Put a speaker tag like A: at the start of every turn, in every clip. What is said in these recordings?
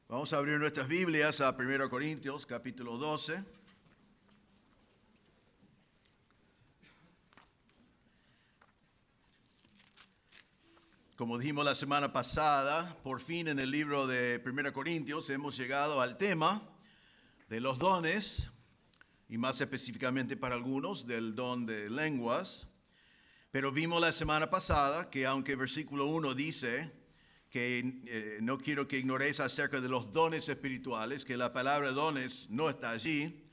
A: Vamos a abrir nuestras Biblias a 1 Corintios, capítulo 12. Como dijimos la semana pasada, por fin en el libro de 1 Corintios hemos llegado al tema de los dones, y más específicamente para algunos del don de lenguas. Pero vimos la semana pasada que aunque versículo 1 dice que no quiero que ignoréis acerca de los dones espirituales, que la palabra dones no está allí.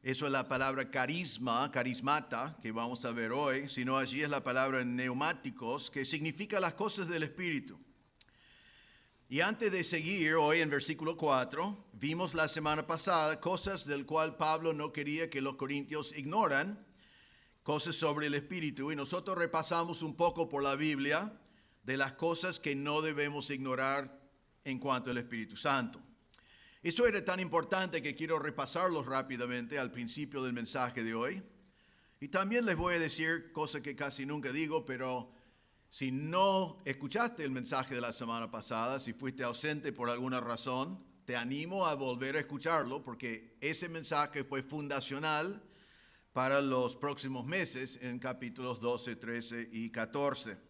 A: Eso es la palabra carisma, carismata, que vamos a ver hoy, sino allí es la palabra neumáticos, que significa las cosas del Espíritu. Y antes de seguir, hoy en versículo 4, vimos la semana pasada cosas del cual Pablo no quería que los corintios ignoran, cosas sobre el Espíritu, y nosotros repasamos un poco por la Biblia de las cosas que no debemos ignorar en cuanto al Espíritu Santo. Eso era tan importante que quiero repasarlo rápidamente al principio del mensaje de hoy. Y también les voy a decir cosas que casi nunca digo, pero si no escuchaste el mensaje de la semana pasada, si fuiste ausente por alguna razón, te animo a volver a escucharlo porque ese mensaje fue fundacional para los próximos meses en capítulos 12, 13 y 14.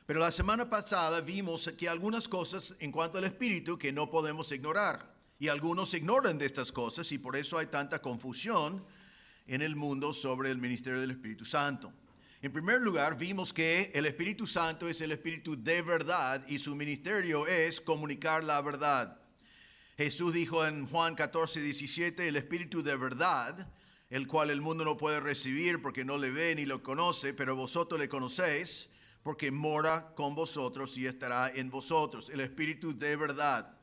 A: Pero la semana pasada vimos que algunas cosas en cuanto al Espíritu que no podemos ignorar. Y algunos ignoran de estas cosas y por eso hay tanta confusión en el mundo sobre el ministerio del Espíritu Santo. En primer lugar, vimos que el Espíritu Santo es el Espíritu de verdad y su ministerio es comunicar la verdad. Jesús dijo en Juan 14, 17, el Espíritu de verdad, el cual el mundo no puede recibir porque no le ve ni lo conoce, pero vosotros le conocéis, porque mora con vosotros y estará en vosotros, el Espíritu de verdad.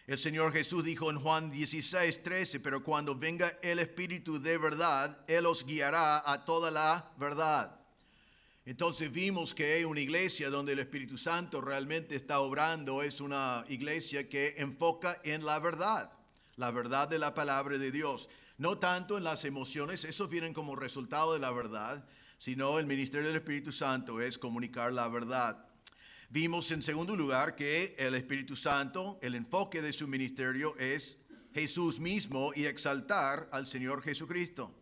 A: El Señor Jesús dijo en Juan 16, 13, pero cuando venga el Espíritu de verdad, Él os guiará a toda la verdad. Entonces vimos que una iglesia donde el Espíritu Santo realmente está obrando es una iglesia que enfoca en la verdad de la palabra de Dios. No tanto en las emociones, esos vienen como resultado de la verdad, sino el ministerio del Espíritu Santo es comunicar la verdad. Vimos en segundo lugar que el Espíritu Santo, el enfoque de su ministerio es Jesús mismo y exaltar al Señor Jesucristo.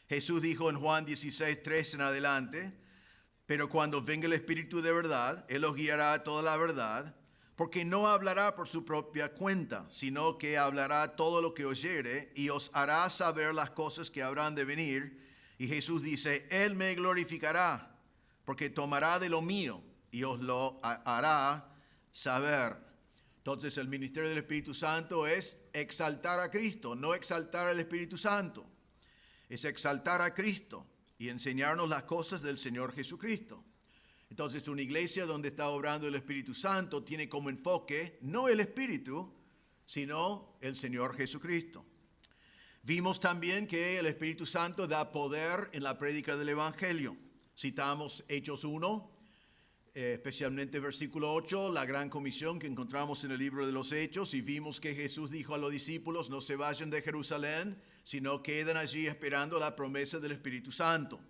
A: Jesús dijo en Juan 16, 3 en adelante, pero cuando venga el Espíritu de verdad, Él os guiará a toda la verdad, porque no hablará por su propia cuenta, sino que hablará todo lo que oyere y os hará saber las cosas que habrán de venir. Y Jesús dice, Él me glorificará, porque tomará de lo mío y os lo hará saber. Entonces el ministerio del Espíritu Santo es exaltar a Cristo, no exaltar al Espíritu Santo. Es exaltar a Cristo y enseñarnos las cosas del Señor Jesucristo. Entonces una iglesia donde está obrando el Espíritu Santo tiene como enfoque no el Espíritu, sino el Señor Jesucristo. Vimos también que el Espíritu Santo da poder en la prédica del Evangelio. Citamos Hechos 1, especialmente versículo 8, la gran comisión que encontramos en el libro de los Hechos, y vimos que Jesús dijo a los discípulos, no se vayan de Jerusalén, sino queden allí esperando la promesa del Espíritu Santo.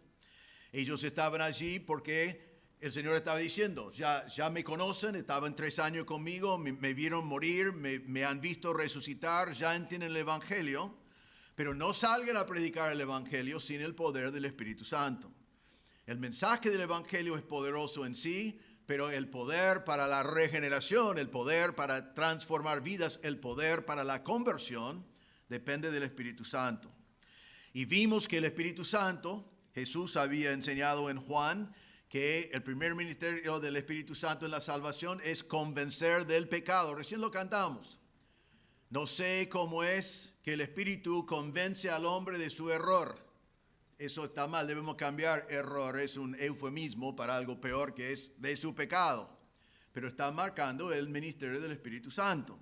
A: Ellos estaban allí porque el Señor estaba diciendo, ya me conocen, estaban 3 años conmigo, me vieron morir, me han visto resucitar, ya entienden el Evangelio, pero no salgan a predicar el Evangelio sin el poder del Espíritu Santo. El mensaje del Evangelio es poderoso en sí, pero el poder para la regeneración, el poder para transformar vidas, el poder para la conversión, depende del Espíritu Santo. Y vimos que el Espíritu Santo, Jesús había enseñado en Juan, que el primer ministerio del Espíritu Santo en la salvación es convencer del pecado. Recién lo cantamos. No sé cómo es que el Espíritu convence al hombre de su error. Eso está mal, debemos cambiar error, es un eufemismo para algo peor que es de su pecado. Pero está marcando el ministerio del Espíritu Santo.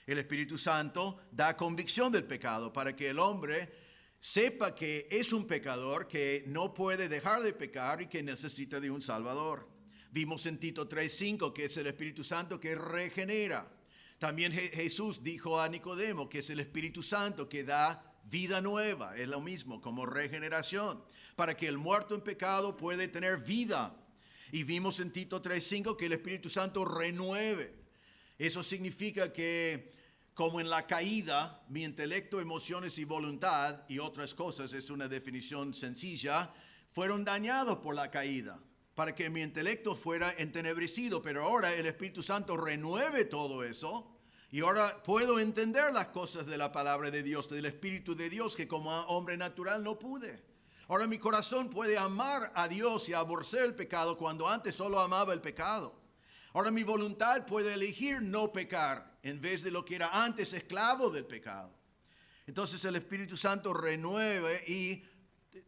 A: El Espíritu Santo da convicción del pecado para que el hombre sepa que es un pecador, que no puede dejar de pecar y que necesita de un Salvador. Vimos en Tito 3:5 que es el Espíritu Santo que regenera. También Jesús dijo a Nicodemo que es el Espíritu Santo que da vida nueva, es lo mismo como regeneración, para que el muerto en pecado puede tener vida. Y vimos en Tito 3:5 que el Espíritu Santo renueve. Eso significa que como en la caída, mi intelecto, emociones y voluntad, y otras cosas, es una definición sencilla, fueron dañados por la caída, para que mi intelecto fuera entenebrecido, pero ahora el Espíritu Santo renueve todo eso, y ahora puedo entender las cosas de la palabra de Dios, del Espíritu de Dios, que como hombre natural no pude. Ahora mi corazón puede amar a Dios y aborrecer el pecado cuando antes solo amaba el pecado. Ahora mi voluntad puede elegir no pecar en vez de lo que era antes esclavo del pecado. Entonces el Espíritu Santo renueve y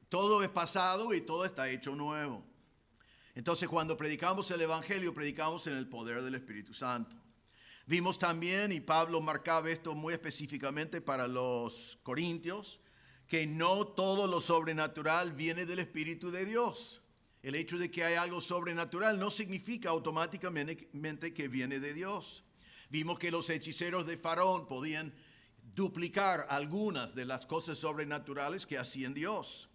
A: todo es pasado y todo está hecho nuevo. Entonces cuando predicamos el Evangelio, predicamos en el poder del Espíritu Santo. Vimos también, y Pablo marcaba esto muy específicamente para los corintios, que no todo lo sobrenatural viene del Espíritu de Dios. El hecho de que hay algo sobrenatural no significa automáticamente que viene de Dios. Vimos que los hechiceros de Faraón podían duplicar algunas de las cosas sobrenaturales que hacía Dios.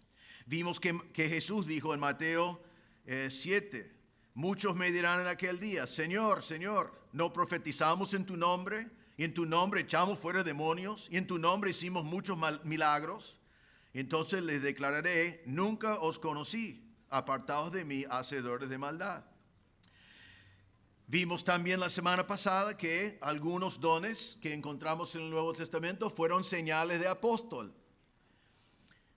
A: Vimos que Jesús dijo en Mateo 7, muchos me dirán en aquel día, Señor, Señor, ¿no profetizamos en tu nombre? Y en tu nombre echamos fuera demonios, y en tu nombre hicimos muchos milagros. Entonces les declararé, nunca os conocí, apartados de mí, hacedores de maldad. Vimos también la semana pasada que algunos dones que encontramos en el Nuevo Testamento fueron señales de apóstol.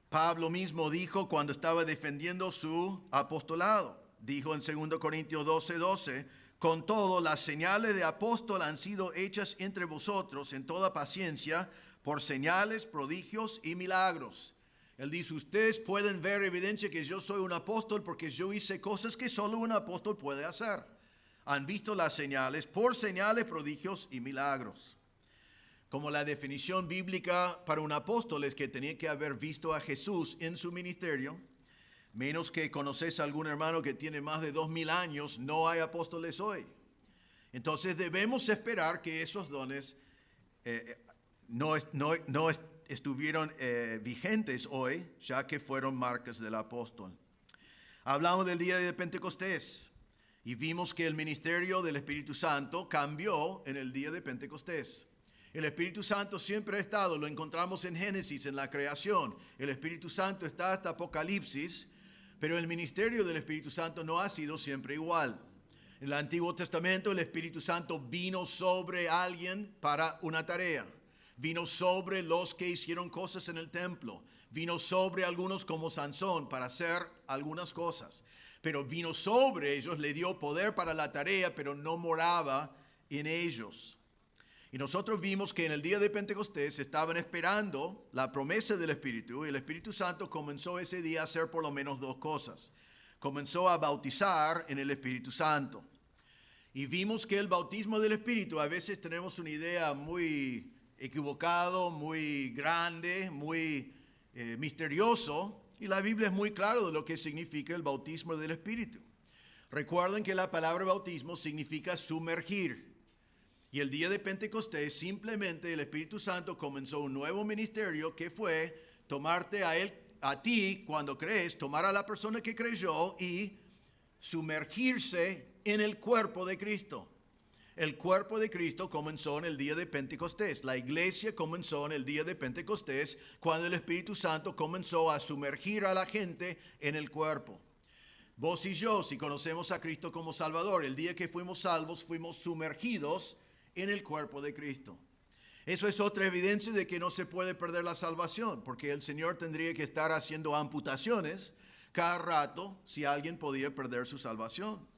A: Pablo mismo dijo cuando estaba defendiendo su apostolado, dijo en 2 Corintios 12:12, con todo las señales de apóstol han sido hechas entre vosotros en toda paciencia por señales, prodigios y milagros. Él dice, ustedes pueden ver evidencia que yo soy un apóstol porque yo hice cosas que solo un apóstol puede hacer. Han visto las señales, por señales, prodigios y milagros. Como la definición bíblica para un apóstol es que tenía que haber visto a Jesús en su ministerio, menos que conoces a algún hermano que tiene más de 2000 años, no hay apóstoles hoy. Entonces debemos esperar que esos dones no estuvieron vigentes hoy, ya que fueron marcas del apóstol. Hablamos del día de Pentecostés y vimos que el ministerio del Espíritu Santo cambió en el día de Pentecostés. El Espíritu Santo siempre ha estado, lo encontramos en Génesis, en la creación. El Espíritu Santo está hasta Apocalipsis, pero el ministerio del Espíritu Santo no ha sido siempre igual. En el Antiguo Testamento el Espíritu Santo vino sobre alguien para una tarea. Vino sobre los que hicieron cosas en el templo. Vino sobre algunos como Sansón para hacer algunas cosas. Pero vino sobre ellos, le dio poder para la tarea, pero no moraba en ellos. Y nosotros vimos que en el día de Pentecostés estaban esperando la promesa del Espíritu. Y el Espíritu Santo comenzó ese día a hacer por lo menos dos cosas. Comenzó a bautizar en el Espíritu Santo. Y vimos que el bautismo del Espíritu, a veces tenemos una idea muy equivocado, muy grande, muy misterioso, y la Biblia es muy clara de lo que significa el bautismo del Espíritu. Recuerden que la palabra bautismo significa sumergir, y el día de Pentecostés simplemente el Espíritu Santo comenzó un nuevo ministerio que fue tomarte a ti cuando crees, tomar a la persona que creyó y sumergirse en el cuerpo de Cristo. El cuerpo de Cristo comenzó en el día de Pentecostés. La iglesia comenzó en el día de Pentecostés cuando el Espíritu Santo comenzó a sumergir a la gente en el cuerpo. Vos y yo, si conocemos a Cristo como Salvador, el día que fuimos salvos, fuimos sumergidos en el cuerpo de Cristo. Eso es otra evidencia de que no se puede perder la salvación, porque el Señor tendría que estar haciendo amputaciones cada rato si alguien podía perder su salvación.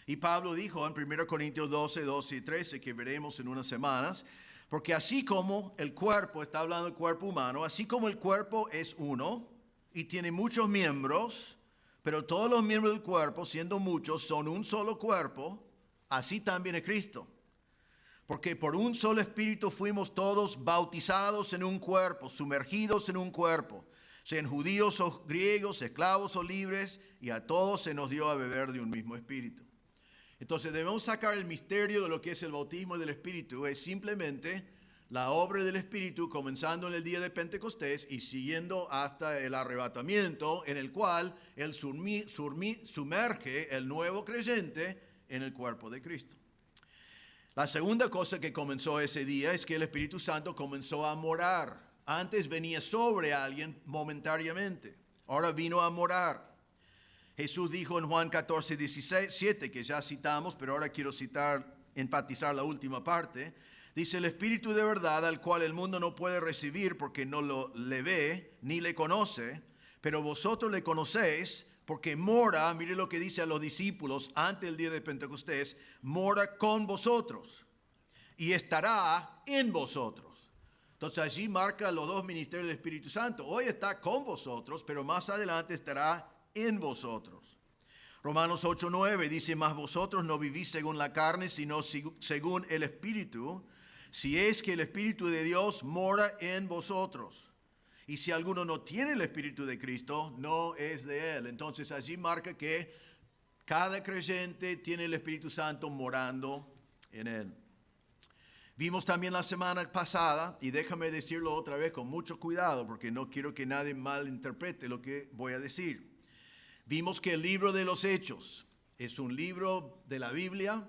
A: Y Pablo dijo en 1 Corintios 12 y 13, que veremos en unas semanas, porque así como el cuerpo, está hablando del cuerpo humano, así como el cuerpo es uno y tiene muchos miembros, pero todos los miembros del cuerpo, siendo muchos, son un solo cuerpo, así también es Cristo. Porque por un solo espíritu fuimos todos bautizados en un cuerpo, sumergidos en un cuerpo, sean judíos o griegos, esclavos o libres, y a todos se nos dio a beber de un mismo espíritu. Entonces debemos sacar el misterio de lo que es el bautismo del Espíritu. Es simplemente la obra del Espíritu comenzando en el día de Pentecostés y siguiendo hasta el arrebatamiento, en el cual Él sumerge el nuevo creyente en el cuerpo de Cristo. La segunda cosa que comenzó ese día es que el Espíritu Santo comenzó a morar. Antes venía sobre alguien momentáneamente, ahora vino a morar. Jesús dijo en Juan 14:17, que ya citamos, pero ahora quiero enfatizar la última parte. Dice: el Espíritu de verdad, al cual el mundo no puede recibir porque no le ve ni le conoce, pero vosotros le conocéis porque mora, mire lo que dice a los discípulos antes del día de Pentecostés, mora con vosotros y estará en vosotros. Entonces allí marca los dos ministerios del Espíritu Santo. Hoy está con vosotros, pero más adelante estará en vosotros. Romanos 8:9 dice: mas vosotros no vivís según la carne, sino según el Espíritu, si es que el Espíritu de Dios mora en vosotros. Y si alguno no tiene el Espíritu de Cristo, no es de él. Entonces allí marca que cada creyente tiene el Espíritu Santo morando en él. Vimos también la semana pasada, y déjame decirlo otra vez con mucho cuidado, porque no quiero que nadie malinterprete lo que voy a decir. Vimos que el libro de los Hechos es un libro de la Biblia,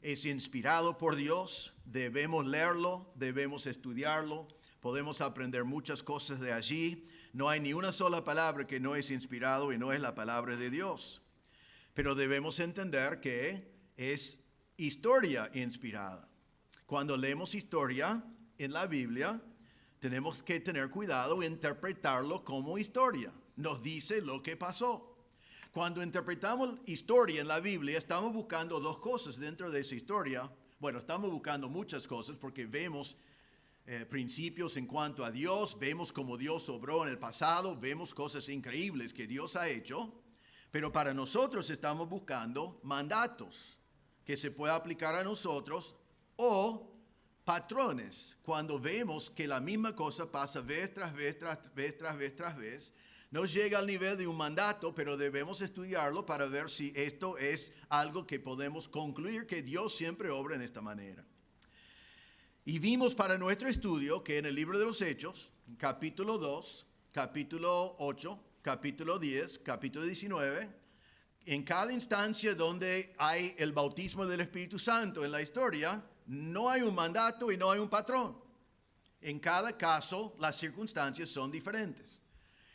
A: es inspirado por Dios, debemos leerlo, debemos estudiarlo, podemos aprender muchas cosas de allí. No hay ni una sola palabra que no es inspirado y no es la palabra de Dios. Pero debemos entender que es historia inspirada. Cuando leemos historia en la Biblia, tenemos que tener cuidado e interpretarlo como historia. Nos dice lo que pasó. Cuando interpretamos historia en la Biblia, estamos buscando dos cosas dentro de esa historia. Bueno, estamos buscando muchas cosas porque vemos principios en cuanto a Dios, vemos cómo Dios obró en el pasado, vemos cosas increíbles que Dios ha hecho, pero para nosotros estamos buscando mandatos que se puedan aplicar a nosotros o patrones. Cuando vemos que la misma cosa pasa vez tras vez, tras vez, no llega al nivel de un mandato, pero debemos estudiarlo para ver si esto es algo que podemos concluir que Dios siempre obra en esta manera. Y vimos para nuestro estudio que en el libro de los Hechos, capítulo 2, capítulo 8, capítulo 10, capítulo 19, en cada instancia donde hay el bautismo del Espíritu Santo en la historia, no hay un mandato y no hay un patrón. En cada caso, las circunstancias son diferentes.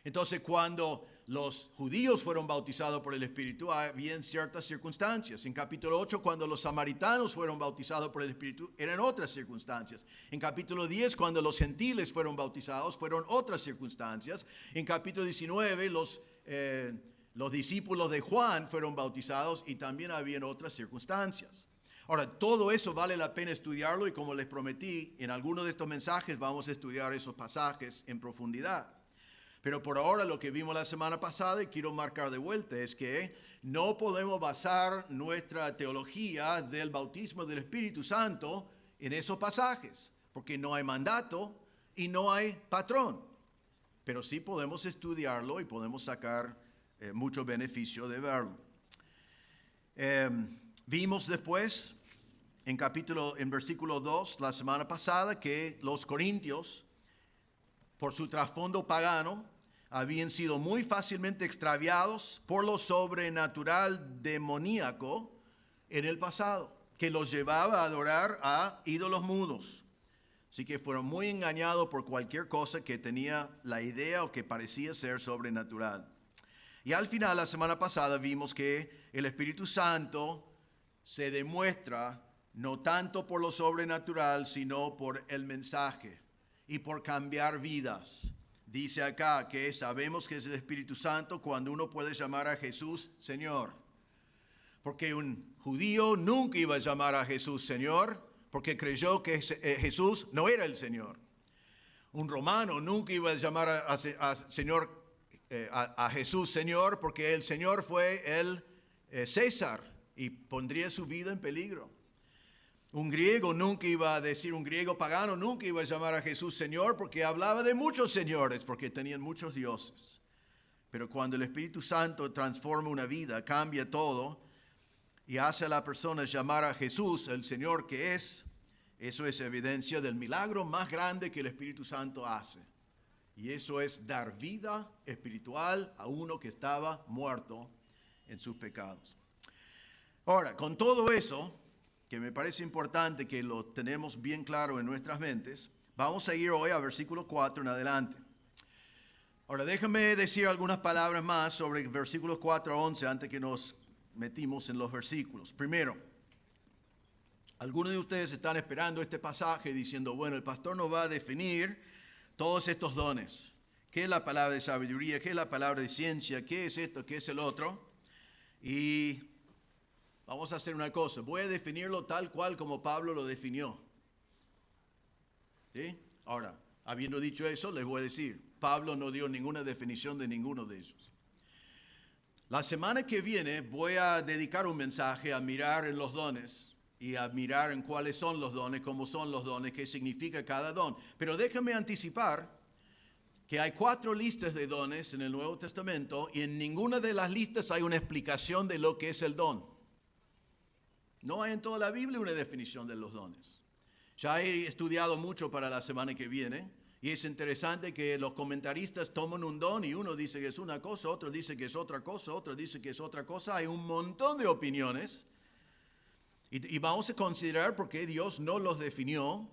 A: Entonces, cuando los judíos fueron bautizados por el Espíritu, había ciertas circunstancias. En capítulo 8, cuando los samaritanos fueron bautizados por el Espíritu, eran otras circunstancias. En capítulo 10, cuando los gentiles fueron bautizados, fueron otras circunstancias. En capítulo 19, los discípulos de Juan fueron bautizados y también habían otras circunstancias. Ahora, todo eso vale la pena estudiarlo y como les prometí, en algunos de estos mensajes vamos a estudiar esos pasajes en profundidad. Pero por ahora lo que vimos la semana pasada y quiero marcar de vuelta es que no podemos basar nuestra teología del bautismo del Espíritu Santo en esos pasajes, porque no hay mandato y no hay patrón. Pero sí podemos estudiarlo y podemos sacar mucho beneficio de verlo. Vimos después en versículo 2 la semana pasada que los corintios, por su trasfondo pagano, habían sido muy fácilmente extraviados por lo sobrenatural demoníaco en el pasado, que los llevaba a adorar a ídolos mudos. Así que fueron muy engañados por cualquier cosa que tenía la idea o que parecía ser sobrenatural. Y al final, la semana pasada, vimos que el Espíritu Santo se demuestra no tanto por lo sobrenatural, sino por el mensaje y por cambiar vidas. Dice acá que sabemos que es el Espíritu Santo cuando uno puede llamar a Jesús Señor. Porque un judío nunca iba a llamar a Jesús Señor porque creyó que Jesús no era el Señor. Un romano nunca iba a llamar a Jesús Señor porque el Señor fue el César y pondría su vida en peligro. Un griego pagano nunca iba a llamar a Jesús Señor porque hablaba de muchos señores, porque tenían muchos dioses. Pero cuando el Espíritu Santo transforma una vida, cambia todo y hace a la persona llamar a Jesús el Señor que es, eso es evidencia del milagro más grande que el Espíritu Santo hace. Y eso es dar vida espiritual a uno que estaba muerto en sus pecados. Ahora, con todo eso, que me parece importante que lo tenemos bien claro en nuestras mentes. Vamos a ir hoy a versículo 4 en adelante. Ahora, déjame decir algunas palabras más sobre versículos 4 a 11 antes que nos metimos en los versículos. Primero, algunos de ustedes están esperando este pasaje diciendo, bueno, el pastor nos va a definir todos estos dones. ¿Qué es la palabra de sabiduría? ¿Qué es la palabra de ciencia? ¿Qué es esto? ¿Qué es el otro? Y vamos a hacer una cosa. Voy a definirlo tal cual como Pablo lo definió. ¿Sí? Ahora, habiendo dicho eso, les voy a decir, Pablo no dio ninguna definición de ninguno de esos. La semana que viene voy a dedicar un mensaje a mirar en los dones y a mirar en cuáles son los dones, cómo son los dones, qué significa cada don. Pero déjame anticipar que hay 4 listas de dones en el Nuevo Testamento y en ninguna de las listas hay una explicación de lo que es el don. No hay en toda la Biblia una definición de los dones. Ya he estudiado mucho para la semana que viene y es interesante que los comentaristas toman un don y uno dice que es una cosa, otro dice que es otra cosa, otro dice que es otra cosa. Hay un montón de opiniones y vamos a considerar por qué Dios no los definió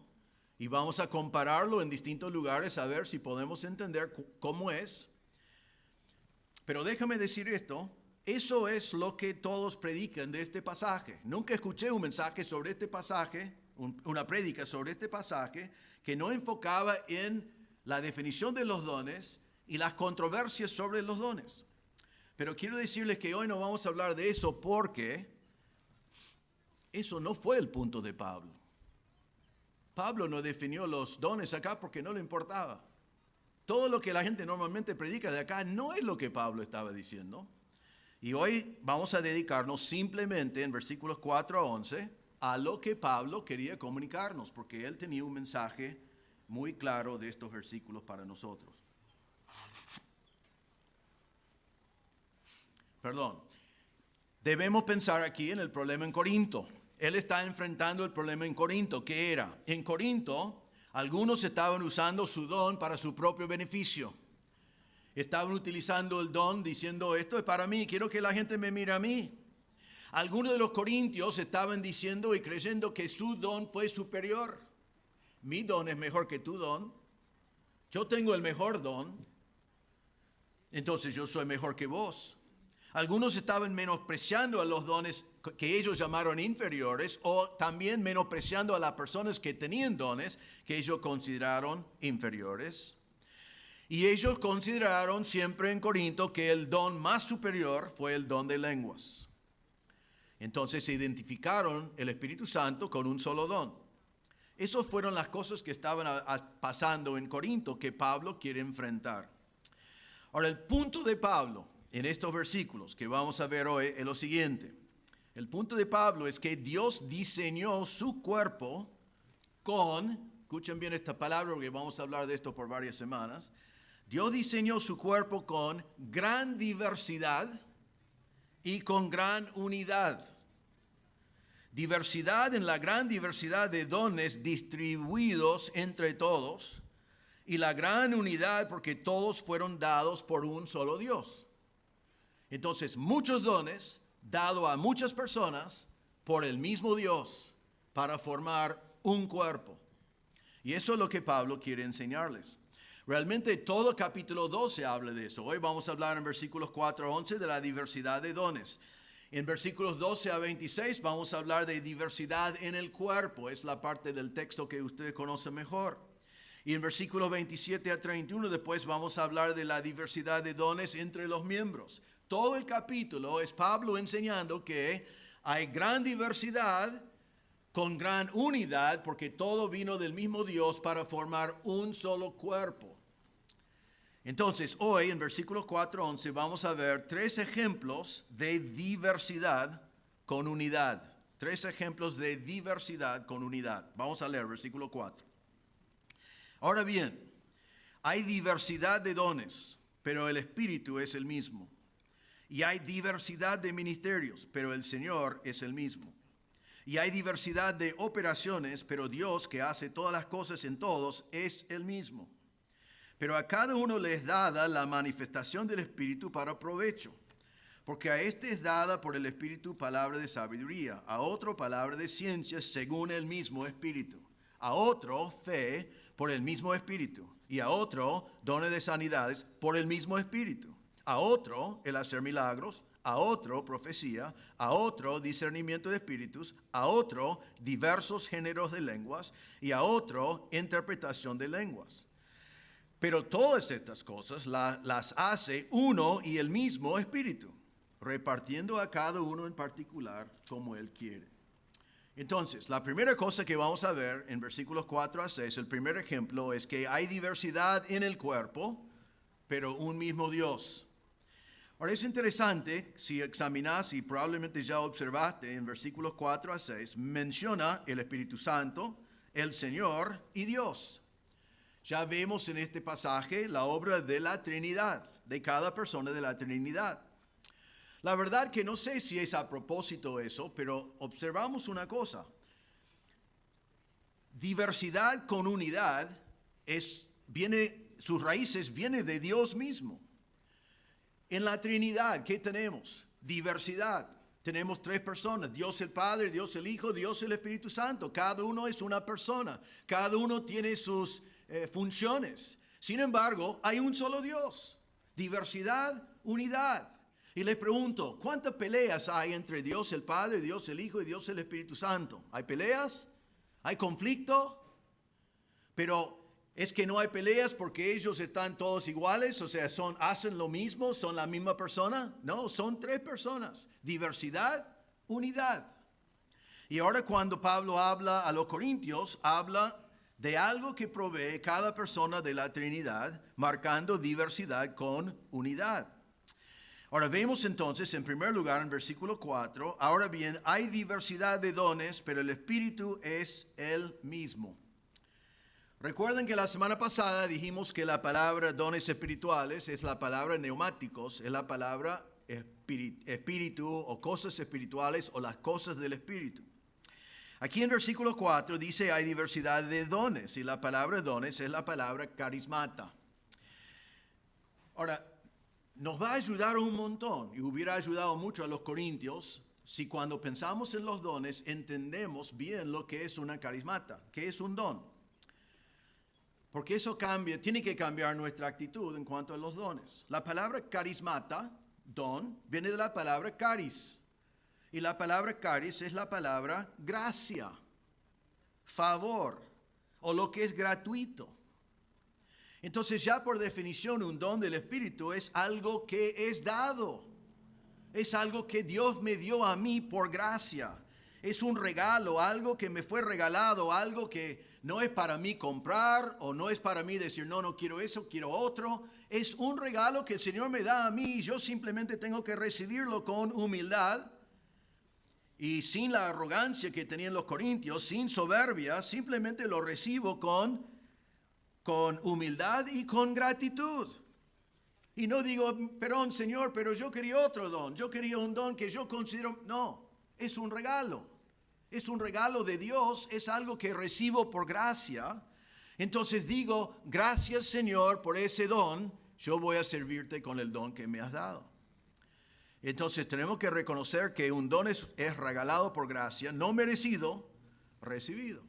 A: y vamos a compararlo en distintos lugares a ver si podemos entender cómo es. Pero déjame decir esto. Eso es lo que todos predican de este pasaje. Nunca escuché un mensaje sobre este pasaje, una prédica sobre este pasaje, que no enfocaba en la definición de los dones y las controversias sobre los dones. Pero quiero decirles que hoy no vamos a hablar de eso porque eso no fue el punto de Pablo. Pablo no definió los dones acá porque no le importaba. Todo lo que la gente normalmente predica de acá no es lo que Pablo estaba diciendo. Y hoy vamos a dedicarnos simplemente en versículos 4 a 11 a lo que Pablo quería comunicarnos, porque él tenía un mensaje muy claro de estos versículos para nosotros. Debemos pensar aquí en el problema en Corinto. Él está enfrentando el problema en Corinto. ¿Qué era? En Corinto, algunos estaban usando su don para su propio beneficio. Estaban utilizando el don diciendo, esto es para mí, quiero que la gente me mire a mí. Algunos de los corintios estaban diciendo y creyendo que su don fue superior. Mi don es mejor que tu don. Yo tengo el mejor don. Entonces yo soy mejor que vos. Algunos estaban menospreciando a los dones que ellos llamaron inferiores o también menospreciando a las personas que tenían dones que ellos consideraron inferiores. Y ellos consideraron siempre en Corinto que el don más superior fue el don de lenguas. Entonces se identificaron el Espíritu Santo con un solo don. Esas fueron las cosas que estaban pasando en Corinto que Pablo quiere enfrentar. Ahora, el punto de Pablo en estos versículos que vamos a ver hoy es lo siguiente. El punto de Pablo es que Dios diseñó su cuerpo escuchen bien esta palabra porque vamos a hablar de esto por varias semanas. Dios diseñó su cuerpo con gran diversidad y con gran unidad. Diversidad en la gran diversidad de dones distribuidos entre todos y la gran unidad porque todos fueron dados por un solo Dios. Entonces, muchos dones dados a muchas personas por el mismo Dios para formar un cuerpo. Y eso es lo que Pablo quiere enseñarles. Realmente todo capítulo 12 habla de eso. Hoy vamos a hablar en versículos 4 a 11 de la diversidad de dones. En versículos 12 a 26 vamos a hablar de diversidad en el cuerpo. Es la parte del texto que ustedes conocen mejor. Y en versículos 27 a 31 después vamos a hablar de la diversidad de dones entre los miembros. Todo el capítulo es Pablo enseñando que hay gran diversidad con gran unidad porque todo vino del mismo Dios para formar un solo cuerpo. Entonces, hoy en versículos 4 a 11 vamos a ver 3 ejemplos de diversidad con unidad. 3 ejemplos de diversidad con unidad. Vamos a leer versículo 4. Ahora bien, hay diversidad de dones, pero el Espíritu es el mismo. Y hay diversidad de ministerios, pero el Señor es el mismo. Y hay diversidad de operaciones, pero Dios que hace todas las cosas en todos es el mismo. Pero a cada uno le es dada la manifestación del Espíritu para provecho. Porque a este es dada por el Espíritu palabra de sabiduría, a otro palabra de ciencia según el mismo Espíritu, a otro fe por el mismo Espíritu, y a otro dones de sanidades por el mismo Espíritu, a otro el hacer milagros, a otro profecía, a otro discernimiento de espíritus, a otro diversos géneros de lenguas, y a otro interpretación de lenguas. Pero todas estas cosas las hace uno y el mismo Espíritu, repartiendo a cada uno en particular como Él quiere. Entonces, la primera cosa que vamos a ver en versículos 4 a 6, el primer ejemplo es que hay diversidad en el cuerpo, pero un mismo Dios. Ahora es interesante, si examinas y probablemente ya observaste en versículos 4 a 6, menciona el Espíritu Santo, el Señor y Dios. Ya vemos en este pasaje la obra de la Trinidad, de cada persona de la Trinidad. La verdad que no sé si es a propósito eso, pero observamos una cosa. Diversidad con unidad sus raíces vienen de Dios mismo. En la Trinidad, ¿qué tenemos? Diversidad. Tenemos tres personas, Dios el Padre, Dios el Hijo, Dios el Espíritu Santo. Cada uno es una persona, cada uno tiene sus funciones. Sin embargo, hay un solo Dios. Diversidad, unidad. Y les pregunto, ¿cuántas peleas hay entre Dios el Padre, Dios el Hijo y Dios el Espíritu Santo? ¿Hay peleas? ¿Hay conflicto? Pero es que no hay peleas porque ellos están todos iguales, o sea, hacen lo mismo, son la misma persona. No, son tres personas. Diversidad, unidad. Y ahora cuando Pablo habla a los corintios, habla de algo que provee cada persona de la Trinidad, marcando diversidad con unidad. Ahora vemos entonces, en primer lugar, en versículo 4, ahora bien, hay diversidad de dones, pero el Espíritu es el mismo. Recuerden que la semana pasada dijimos que la palabra dones espirituales es la palabra neumáticos, es la palabra espíritu o cosas espirituales o las cosas del Espíritu. Aquí en versículo 4 dice hay diversidad de dones y la palabra dones es la palabra carismata. Ahora, nos va a ayudar un montón y hubiera ayudado mucho a los corintios si cuando pensamos en los dones entendemos bien lo que es una carismata, que es un don. Porque eso tiene que cambiar nuestra actitud en cuanto a los dones. La palabra carismata, don, viene de la palabra caris. Y la palabra caris es la palabra gracia, favor, o lo que es gratuito. Entonces ya por definición un don del Espíritu es algo que es dado. Es algo que Dios me dio a mí por gracia. Es un regalo, algo que me fue regalado, algo que no es para mí comprar o no es para mí decir no quiero eso, quiero otro. Es un regalo que el Señor me da a mí y yo simplemente tengo que recibirlo con humildad y sin la arrogancia que tenían los corintios, sin soberbia, simplemente lo recibo con humildad y con gratitud. Y no digo, perdón Señor, pero yo quería otro don, yo quería un don que yo considero, no, es un regalo. Es un regalo de Dios, es algo que recibo por gracia. Entonces digo, gracias Señor por ese don, yo voy a servirte con el don que me has dado. Entonces tenemos que reconocer que un don es regalado por gracia, no merecido, recibido.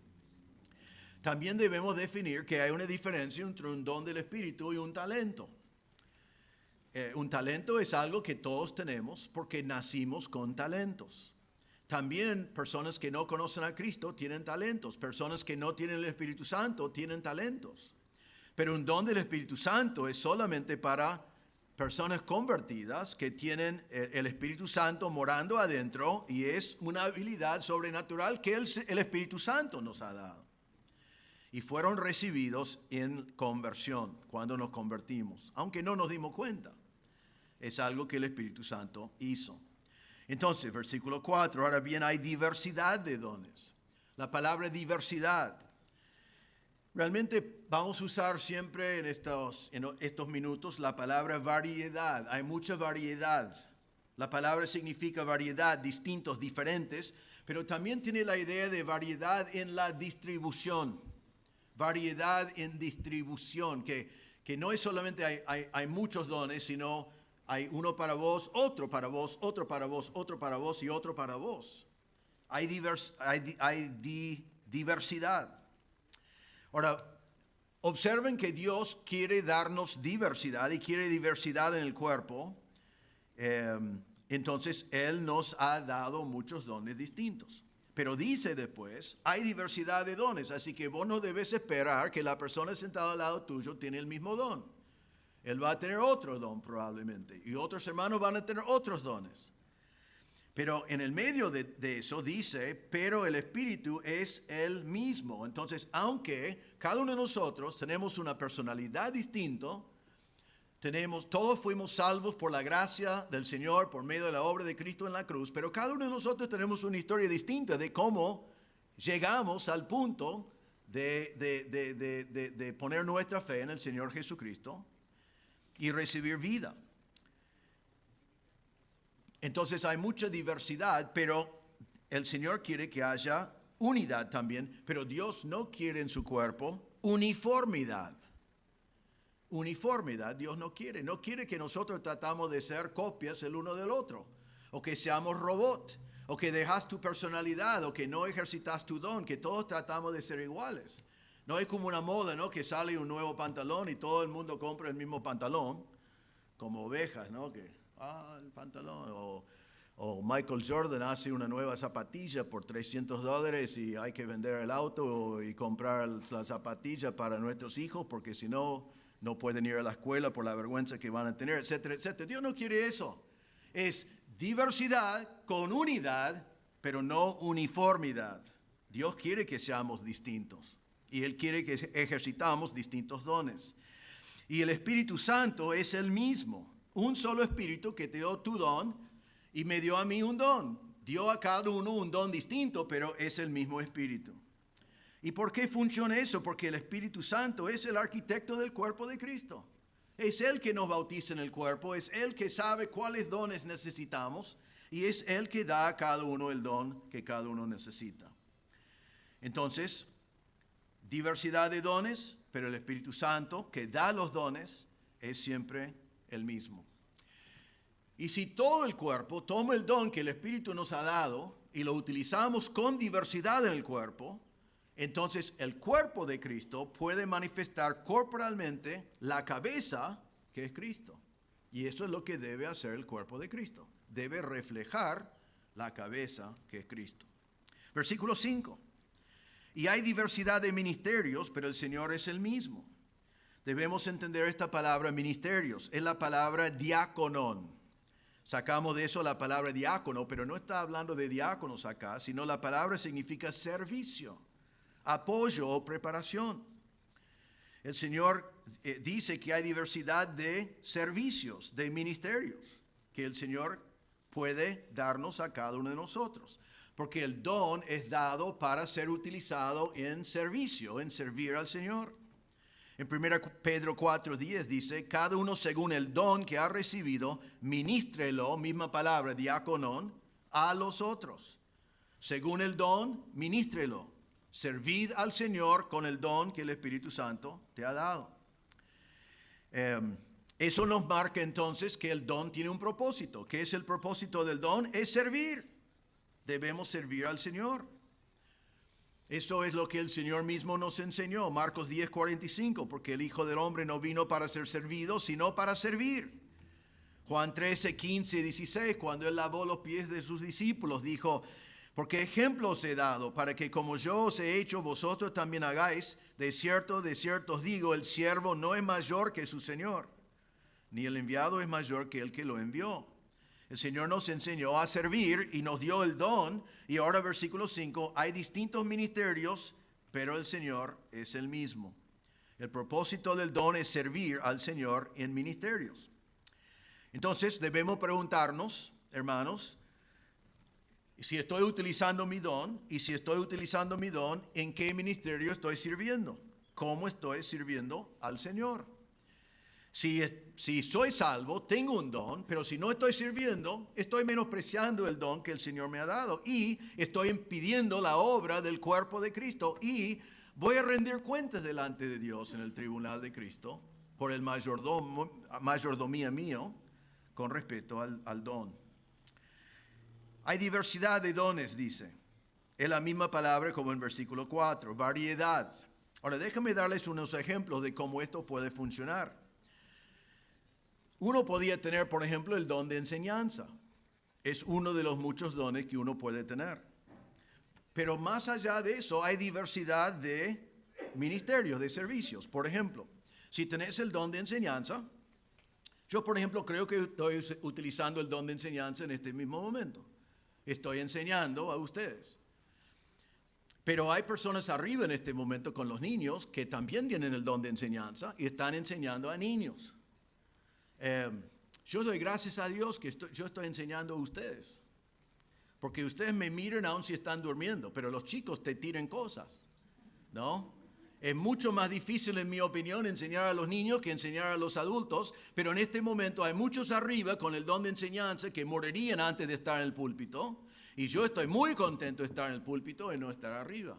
A: También debemos definir que hay una diferencia entre un don del Espíritu y un talento. Un talento es algo que todos tenemos porque nacimos con talentos. También personas que no conocen a Cristo tienen talentos. Personas que no tienen el Espíritu Santo tienen talentos. Pero un don del Espíritu Santo es solamente para personas convertidas que tienen el Espíritu Santo morando adentro y es una habilidad sobrenatural que el Espíritu Santo nos ha dado. Y fueron recibidos en conversión cuando nos convertimos, aunque no nos dimos cuenta. Es algo que el Espíritu Santo hizo. Entonces, versículo 4, ahora bien hay diversidad de dones. La palabra diversidad. Realmente vamos a usar siempre en estos minutos la palabra variedad. Hay mucha variedad. La palabra significa variedad, distintos, diferentes, pero también tiene la idea de variedad en la distribución. Variedad en distribución, que no es solamente hay muchos dones, sino Hay uno para vos, otro para vos, otro para vos, otro para vos y otro para vos. Hay diversidad. Ahora, observen que Dios quiere darnos diversidad y quiere diversidad en el cuerpo. Entonces, Él nos ha dado muchos dones distintos. Pero dice después, hay diversidad de dones, así que vos no debes esperar que la persona sentada al lado tuyo tiene el mismo don. Él va a tener otro don probablemente, y otros hermanos van a tener otros dones. Pero en el medio de eso dice, pero el Espíritu es el mismo. Entonces, aunque cada uno de nosotros tenemos una personalidad distinta, todos fuimos salvos por la gracia del Señor, por medio de la obra de Cristo en la cruz, pero cada uno de nosotros tenemos una historia distinta de cómo llegamos al punto de poner nuestra fe en el Señor Jesucristo y recibir vida. Entonces hay mucha diversidad, pero el Señor quiere que haya unidad también, pero Dios no quiere en su cuerpo uniformidad. Uniformidad Dios no quiere que nosotros tratamos de ser copias el uno del otro, o que seamos robots, o que dejas tu personalidad, o que no ejercitas tu don, que todos tratamos de ser iguales. No es como una moda, ¿no? Que sale un nuevo pantalón y todo el mundo compra el mismo pantalón, como ovejas, ¿no? Que, el pantalón. O Michael Jordan hace una nueva zapatilla por $300 y hay que vender el auto y comprar la zapatilla para nuestros hijos porque si no, no pueden ir a la escuela por la vergüenza que van a tener, etcétera, etcétera. Dios no quiere eso. Es diversidad con unidad, pero no uniformidad. Dios quiere que seamos distintos. Y Él quiere que ejercitamos distintos dones. Y el Espíritu Santo es el mismo. Un solo Espíritu que te dio tu don y me dio a mí un don. Dio a cada uno un don distinto, pero es el mismo Espíritu. ¿Y por qué funciona eso? Porque el Espíritu Santo es el arquitecto del cuerpo de Cristo. Es Él que nos bautiza en el cuerpo, es Él que sabe cuáles dones necesitamos y es Él que da a cada uno el don que cada uno necesita. Entonces, diversidad de dones, pero el Espíritu Santo que da los dones es siempre el mismo. Y si todo el cuerpo toma el don que el Espíritu nos ha dado y lo utilizamos con diversidad en el cuerpo, entonces el cuerpo de Cristo puede manifestar corporalmente la cabeza que es Cristo. Y eso es lo que debe hacer el cuerpo de Cristo. Debe reflejar la cabeza que es Cristo. Versículo 5. Y hay diversidad de ministerios, pero el Señor es el mismo. Debemos entender esta palabra ministerios. Es la palabra diáconon. Sacamos de eso la palabra diácono, pero no está hablando de diáconos acá, sino la palabra significa servicio, apoyo o preparación. El Señor dice que hay diversidad de servicios, de ministerios, que el Señor puede darnos a cada uno de nosotros. Porque el don es dado para ser utilizado en servicio, en servir al Señor. En 1 Pedro 4:10 dice, cada uno según el don que ha recibido, ministrelo, misma palabra, diaconón, a los otros. Según el don, ministrelo. Servid al Señor con el don que el Espíritu Santo te ha dado. Eso nos marca entonces que el don tiene un propósito. ¿Qué es el propósito del don? Es servir. Debemos servir al Señor. Eso es lo que el Señor mismo nos enseñó. Marcos 10:45, porque el Hijo del Hombre no vino para ser servido, sino para servir. Juan 13:15-16, cuando Él lavó los pies de sus discípulos, dijo, porque ejemplo os he dado, para que como yo os he hecho, vosotros también hagáis. De cierto os digo, el siervo no es mayor que su Señor, ni el enviado es mayor que el que lo envió. El Señor nos enseñó a servir y nos dio el don. Y ahora versículo 5, hay distintos ministerios, pero el Señor es el mismo. El propósito del don es servir al Señor en ministerios. Entonces debemos preguntarnos, hermanos, si estoy utilizando mi don, y si estoy utilizando mi don, ¿en qué ministerio estoy sirviendo? ¿Cómo estoy sirviendo al Señor? Si soy salvo, tengo un don, pero si no estoy sirviendo, estoy menospreciando el don que el Señor me ha dado y estoy impidiendo la obra del cuerpo de Cristo y voy a rendir cuentas delante de Dios en el tribunal de Cristo por el mayordomía mío, con respecto al don. Hay diversidad de dones, dice. Es la misma palabra como en versículo 4, variedad. Ahora déjame darles unos ejemplos de cómo esto puede funcionar. Uno podía tener, por ejemplo, el don de enseñanza. Es uno de los muchos dones que uno puede tener. Pero más allá de eso, hay diversidad de ministerios, de servicios. Por ejemplo, si tenés el don de enseñanza, yo, por ejemplo, creo que estoy utilizando el don de enseñanza en este mismo momento. Estoy enseñando a ustedes. Pero hay personas arriba en este momento con los niños que también tienen el don de enseñanza y están enseñando a niños. Yo doy gracias a Dios que yo estoy enseñando a ustedes. Porque ustedes me miran aun si están durmiendo, pero los chicos te tiran cosas, ¿no? Es mucho más difícil, en mi opinión, enseñar a los niños que enseñar a los adultos, pero en este momento hay muchos arriba con el don de enseñanza que morirían antes de estar en el púlpito, y yo estoy muy contento de estar en el púlpito y no estar arriba.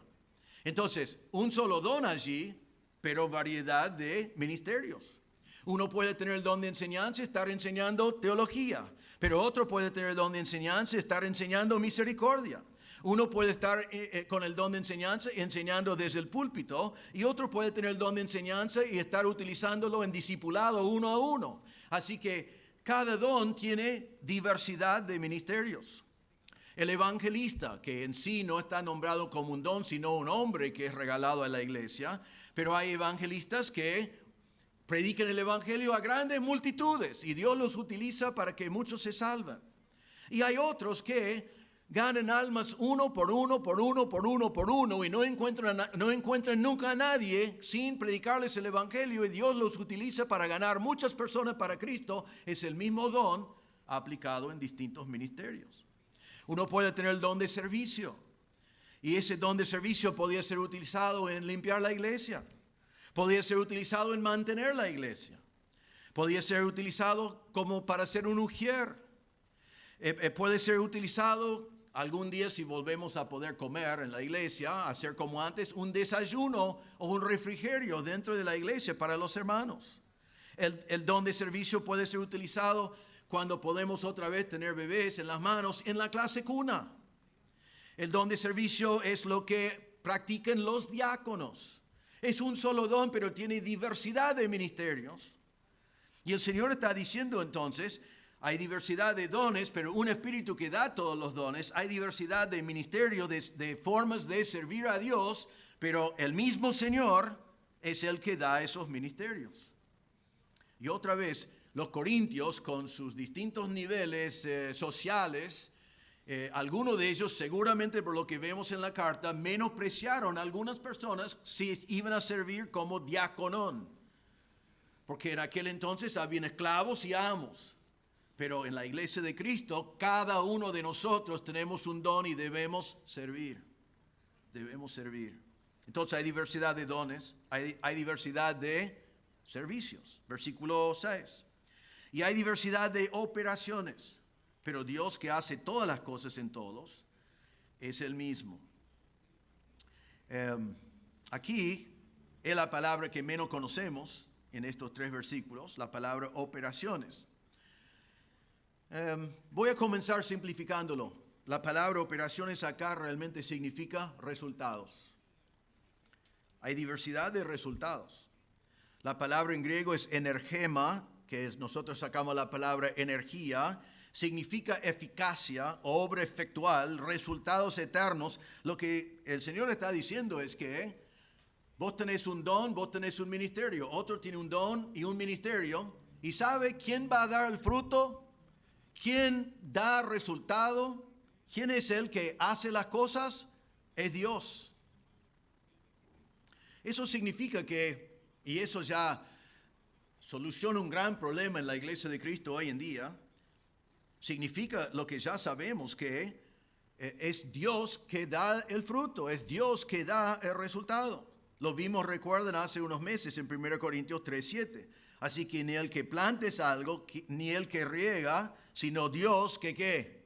A: Entonces, un solo don allí, pero variedad de ministerios. Uno puede tener el don de enseñanza y estar enseñando teología, pero otro puede tener el don de enseñanza y estar enseñando misericordia. Uno puede estar con el don de enseñanza enseñando desde el púlpito, y otro puede tener el don de enseñanza y estar utilizándolo en discipulado uno a uno. Así que cada don tiene diversidad de ministerios. El evangelista, que en sí no está nombrado como un don, sino un hombre que es regalado a la iglesia, pero hay evangelistas que predican el evangelio a grandes multitudes y Dios los utiliza para que muchos se salven. Y hay otros que ganan almas uno por uno y no encuentran nunca a nadie sin predicarles el evangelio, y Dios los utiliza para ganar muchas personas para Cristo. Es el mismo don aplicado en distintos ministerios. Uno puede tener el don de servicio, y ese don de servicio podría ser utilizado en limpiar la iglesia, podría ser utilizado en mantener la iglesia, podría ser utilizado como para ser un ujier, puede ser utilizado algún día, si volvemos a poder comer en la iglesia, hacer como antes un desayuno o un refrigerio dentro de la iglesia para los hermanos. El don de servicio puede ser utilizado cuando podemos otra vez tener bebés en las manos en la clase cuna. El don de servicio es lo que practican los diáconos. Es un solo don, pero tiene diversidad de ministerios. Y el Señor está diciendo entonces, hay diversidad de dones, pero un espíritu que da todos los dones. Hay diversidad de ministerios, de formas de servir a Dios, pero el mismo Señor es el que da esos ministerios. Y otra vez, los corintios, con sus distintos niveles sociales, algunos de ellos, seguramente por lo que vemos en la carta, menospreciaron a algunas personas si iban a servir como diaconón. Porque en aquel entonces habían esclavos y amos. Pero en la iglesia de Cristo, cada uno de nosotros tenemos un don y debemos servir. Debemos servir. Entonces hay diversidad de dones, hay diversidad de servicios. Versículo 6. Y hay diversidad de operaciones, pero Dios, que hace todas las cosas en todos, es el mismo. Aquí es la palabra que menos conocemos en estos 3 versículos, la palabra operaciones. Voy a comenzar simplificándolo. La palabra operaciones acá realmente significa resultados. Hay diversidad de resultados. La palabra en griego es energema, nosotros sacamos la palabra energía, significa eficacia, obra efectual, resultados eternos. Lo que el Señor está diciendo es que vos tenés un don, vos tenés un ministerio, otro tiene un don y un ministerio, y ¿sabe quién va a dar el fruto? ¿Quién da resultado? ¿Quién es el que hace las cosas? Es Dios. Eso significa que, y eso ya soluciona un gran problema en la iglesia de Cristo hoy en día, significa lo que ya sabemos, que es Dios que da el fruto, es Dios que da el resultado. Lo vimos, recuerden, hace unos meses en 1 Corintios 3:7. Así que ni el que plantes algo, ni el que riega, sino Dios que ¿qué?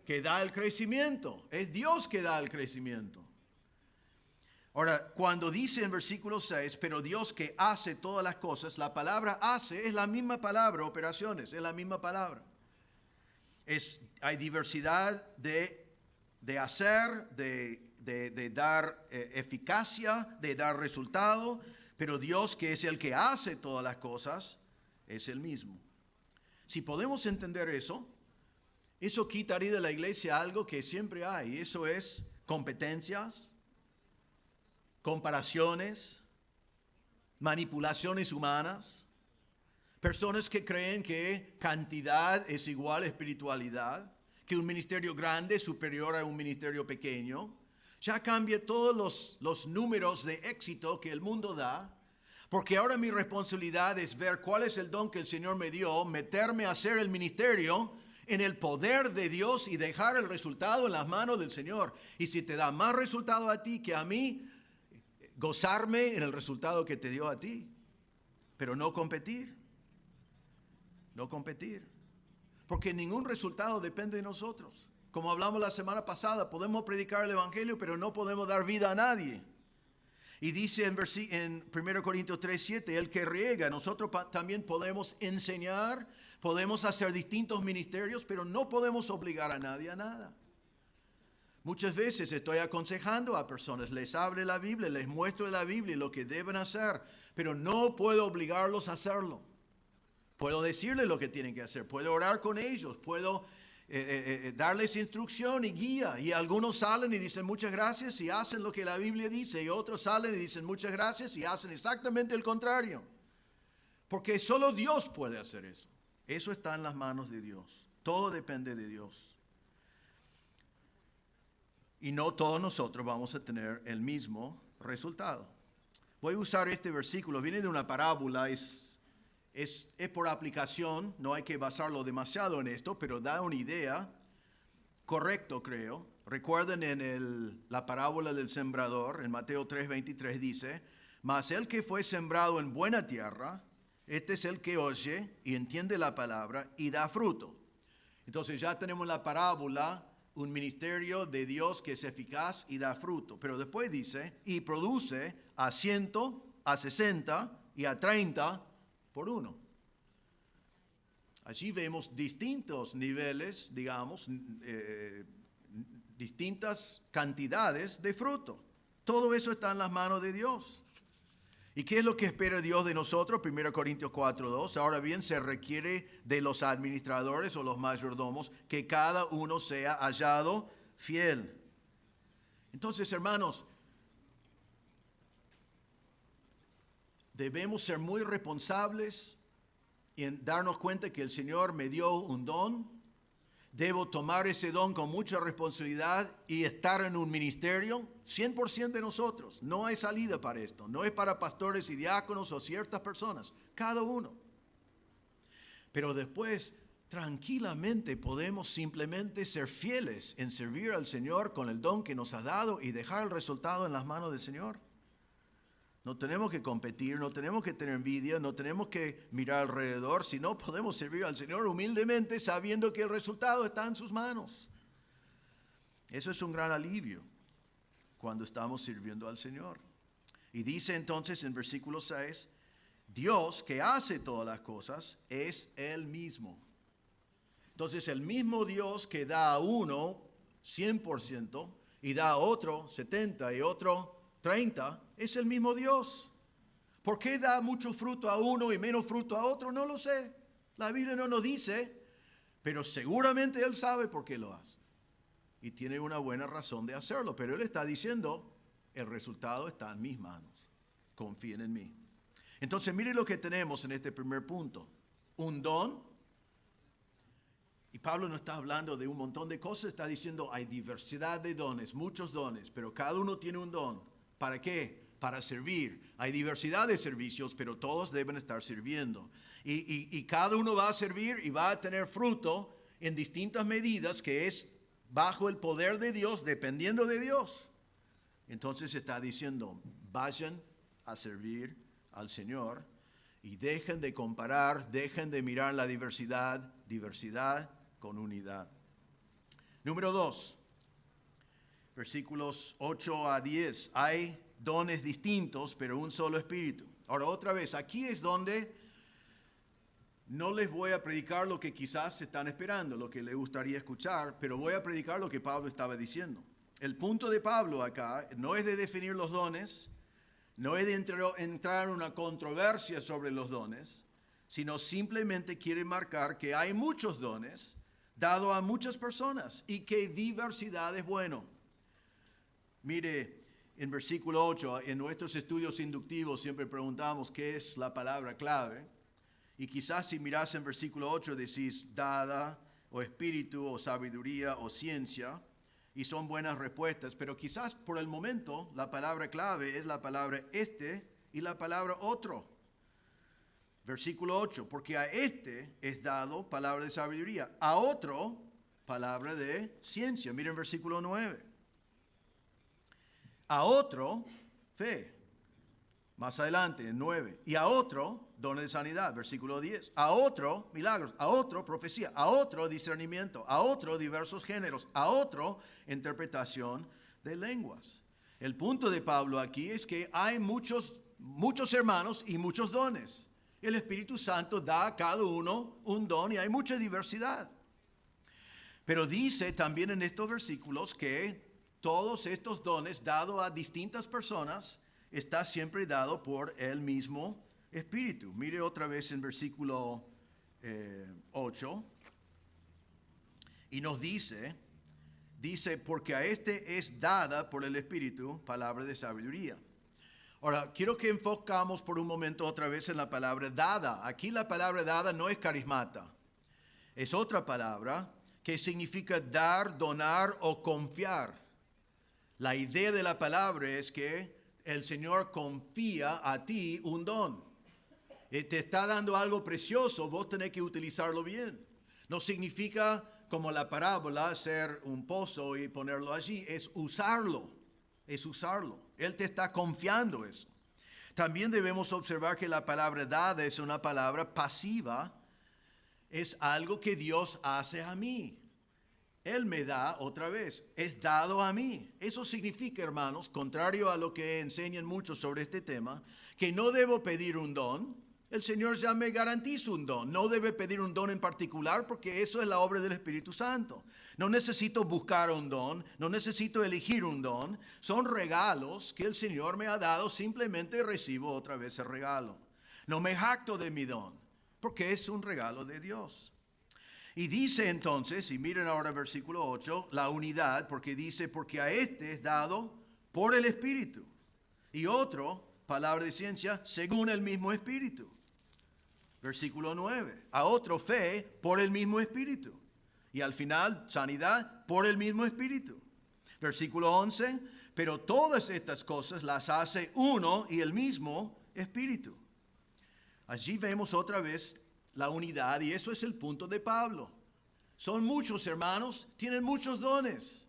A: Que da el crecimiento. Es Dios que da el crecimiento. Ahora, cuando dice en versículo 6, pero Dios que hace todas las cosas, la palabra hace es la misma palabra, operaciones, es la misma palabra. Hay diversidad de hacer, de dar eficacia, de dar resultado, pero Dios que es el que hace todas las cosas, es el mismo. Si podemos entender eso quitaría de la iglesia algo que siempre hay, y eso es competencias, comparaciones, manipulaciones humanas, personas que creen que cantidad es igual a espiritualidad, que un ministerio grande es superior a un ministerio pequeño. Ya cambia todos los números de éxito que el mundo da, porque ahora mi responsabilidad es ver cuál es el don que el Señor me dio, meterme a hacer el ministerio en el poder de Dios y dejar el resultado en las manos del Señor. Y si te da más resultado a ti que a mí, gozarme en el resultado que te dio a ti, pero no competir. No competir. Porque ningún resultado depende de nosotros. Como hablamos la semana pasada, podemos predicar el Evangelio, pero no podemos dar vida a nadie. Y dice en 1 Corintios 3:7, el que riega, nosotros también podemos enseñar, podemos hacer distintos ministerios, pero no podemos obligar a nadie a nada. Muchas veces estoy aconsejando a personas, les hablo la Biblia, les muestro la Biblia y lo que deben hacer, pero no puedo obligarlos a hacerlo. Puedo decirles lo que tienen que hacer, puedo orar con ellos, puedo darles instrucción y guía. Y algunos salen y dicen muchas gracias y hacen lo que la Biblia dice, y otros salen y dicen muchas gracias y hacen exactamente el contrario. Porque solo Dios puede hacer eso. Eso está en las manos de Dios. Todo depende de Dios. Y no todos nosotros vamos a tener el mismo resultado. Voy a usar este versículo, viene de una parábola, es por aplicación, no hay que basarlo demasiado en esto, pero da una idea, correcto creo. Recuerden en la parábola del sembrador, en Mateo 3:23 dice, mas el que fue sembrado en buena tierra, este es el que oye y entiende la palabra y da fruto. Entonces ya tenemos la parábola, un ministerio de Dios que es eficaz y da fruto. Pero después dice, y produce a 100, a 60 y a 30 por uno. Allí vemos distintos niveles, digamos, distintas cantidades de fruto. Todo eso está en las manos de Dios. ¿Y qué es lo que espera Dios de nosotros? 1 Corintios 4:2. Ahora bien, se requiere de los administradores o los mayordomos que cada uno sea hallado fiel. Entonces, hermanos, debemos ser muy responsables en darnos cuenta que el Señor me dio un don. Debo tomar ese don con mucha responsabilidad y estar en un ministerio, 100% de nosotros. No hay salida para esto. No es para pastores y diáconos o ciertas personas, cada uno. Pero después, tranquilamente podemos simplemente ser fieles en servir al Señor con el don que nos ha dado y dejar el resultado en las manos del Señor. No tenemos que competir, no tenemos que tener envidia, no tenemos que mirar alrededor, sino podemos servir al Señor humildemente sabiendo que el resultado está en sus manos. Eso es un gran alivio cuando estamos sirviendo al Señor. Y dice entonces en versículo 6, Dios que hace todas las cosas es Él mismo. Entonces el mismo Dios que da a uno 100% y da a otro 70 y otro 30, es el mismo Dios. ¿Por qué da mucho fruto a uno y menos fruto a otro? No lo sé. La Biblia no nos dice, pero seguramente Él sabe por qué lo hace. Y tiene una buena razón de hacerlo, pero Él está diciendo, el resultado está en mis manos. Confíen en mí. Entonces, mire lo que tenemos en este primer punto. Un don. Y Pablo no está hablando de un montón de cosas, está diciendo, hay diversidad de dones, muchos dones, pero cada uno tiene un don. ¿Para qué? Para servir. Hay diversidad de servicios, pero todos deben estar sirviendo. Y cada uno va a servir y va a tener fruto en distintas medidas, que es bajo el poder de Dios, dependiendo de Dios. Entonces está diciendo, vayan a servir al Señor y dejen de comparar, dejen de mirar la diversidad con unidad. Número 2. Versículos 8 a 10. Hay dones distintos, pero un solo espíritu. Ahora, otra vez, aquí es donde no les voy a predicar lo que quizás están esperando, lo que les gustaría escuchar, pero voy a predicar lo que Pablo estaba diciendo. El punto de Pablo acá no es de definir los dones, no es de entrar en una controversia sobre los dones, sino simplemente quiere marcar que hay muchos dones dados a muchas personas y que diversidad es bueno. Mire, en versículo 8, en nuestros estudios inductivos siempre preguntamos qué es la palabra clave. Y quizás si mirás en versículo 8 decís dada, o espíritu, o sabiduría, o ciencia, y son buenas respuestas, pero quizás por el momento la palabra clave es la palabra este y la palabra otro. Versículo 8, porque a este es dado palabra de sabiduría, a otro palabra de ciencia. Miren versículo 9. A otro fe. Más adelante, en 9. Y a otro, dones de sanidad, versículo 10. A otro, milagros. A otro, profecía. A otro, discernimiento. A otro, diversos géneros. A otro, interpretación de lenguas. El punto de Pablo aquí es que hay muchos hermanos y muchos dones. El Espíritu Santo da a cada uno un don y hay mucha diversidad. Pero dice también en estos versículos que todos estos dones dados a distintas personas está siempre dado por el mismo Espíritu. Mire otra vez en versículo 8. Y nos dice, porque a este es dada por el Espíritu palabra de sabiduría. Ahora, quiero que enfocamos por un momento otra vez en la palabra dada. Aquí la palabra dada no es carismata. Es otra palabra que significa dar, donar o confiar. La idea de la palabra es que el Señor confía a ti un don. Te está dando algo precioso, vos tenés que utilizarlo bien. No significa, como la parábola, hacer un pozo y ponerlo allí. Es usarlo. Él te está confiando eso. También debemos observar que la palabra dada es una palabra pasiva. Es algo que Dios hace a mí. Él me da otra vez, es dado a mí. Eso significa, hermanos, contrario a lo que enseñan muchos sobre este tema, que no debo pedir un don. El Señor ya me garantiza un don. No debe pedir un don en particular porque eso es la obra del Espíritu Santo. No necesito buscar un don, no necesito elegir un don. Son regalos que el Señor me ha dado, simplemente recibo otra vez el regalo. No me jacto de mi don porque es un regalo de Dios. Y dice entonces, y miren ahora versículo 8, la unidad, porque dice, porque a este es dado por el Espíritu. Y otro, palabra de ciencia, según el mismo Espíritu. Versículo 9, a otro fe por el mismo Espíritu. Y al final, sanidad por el mismo Espíritu. Versículo 11, pero todas estas cosas las hace uno y el mismo Espíritu. Allí vemos otra vez la unidad, y eso es el punto de Pablo. Son muchos hermanos, tienen muchos dones.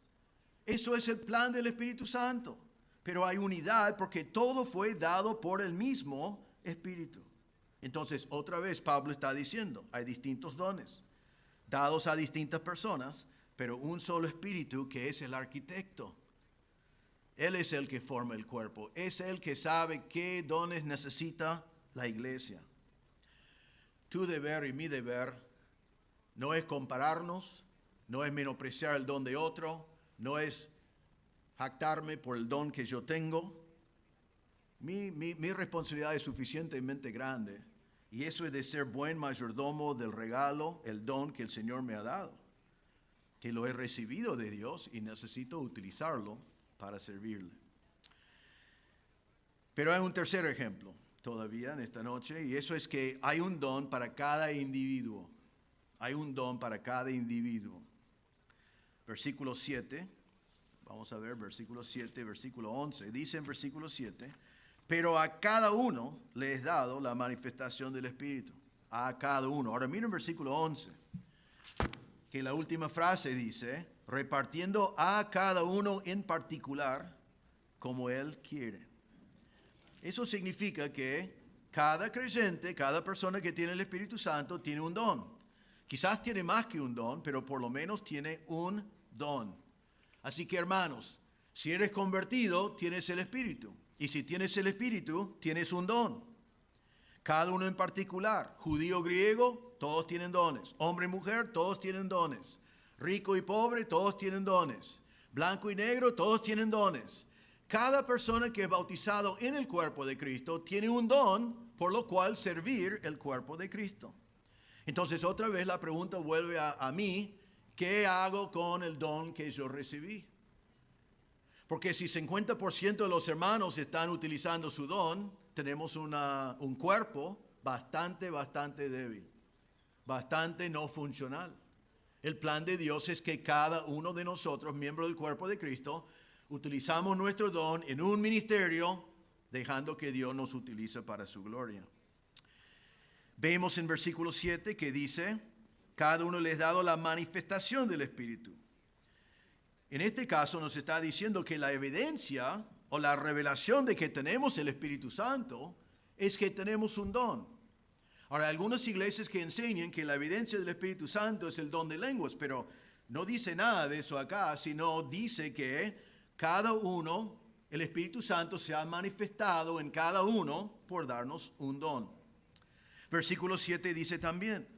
A: Eso es el plan del Espíritu Santo. Pero hay unidad porque todo fue dado por el mismo Espíritu. Entonces, otra vez Pablo está diciendo, hay distintos dones, dados a distintas personas, pero un solo Espíritu que es el arquitecto. Él es el que forma el cuerpo. Es el que sabe qué dones necesita la iglesia. Tu deber y mi deber no es compararnos, no es menospreciar el don de otro, no es jactarme por el don que yo tengo. Mi responsabilidad es suficientemente grande y eso es de ser buen mayordomo del regalo, el don que el Señor me ha dado, que lo he recibido de Dios y necesito utilizarlo para servirle. Pero hay un tercer ejemplo todavía en esta noche, y eso es que hay un don para cada individuo. Hay un don para cada individuo. Versículo 7, vamos a ver versículo 7, versículo 11. Dice en versículo 7, pero a cada uno le es dado la manifestación del Espíritu. A cada uno. Ahora miren versículo 11, que la última frase dice, repartiendo a cada uno en particular como Él quiere. Eso significa que cada creyente, cada persona que tiene el Espíritu Santo tiene un don. Quizás tiene más que un don, pero por lo menos tiene un don. Así que hermanos, Si eres convertido, tienes el Espíritu. Y si tienes el Espíritu, tienes un don. Cada uno en particular, judío o griego, todos tienen dones. Hombre y mujer, todos tienen dones. Rico y pobre, todos tienen dones. Blanco y negro, todos tienen dones. Cada persona que es bautizado en el cuerpo de Cristo tiene un don por lo cual servir el cuerpo de Cristo. Entonces otra vez la pregunta vuelve a mí, ¿qué hago con el don que yo recibí? Porque si 50% de los hermanos están utilizando su don, tenemos un cuerpo bastante débil, bastante no funcional. El plan de Dios es que cada uno de nosotros, miembro del cuerpo de Cristo, utilizamos nuestro don en un ministerio, dejando que Dios nos utilice para su gloria. Vemos en versículo 7 que dice, cada uno les ha dado la manifestación del Espíritu. En este caso nos está diciendo que la evidencia o la revelación de que tenemos el Espíritu Santo es que tenemos un don. Ahora, hay algunas iglesias que enseñan que la evidencia del Espíritu Santo es el don de lenguas, pero no dice nada de eso acá, sino dice que cada uno, el Espíritu Santo se ha manifestado en cada uno por darnos un don. Versículo 7 dice también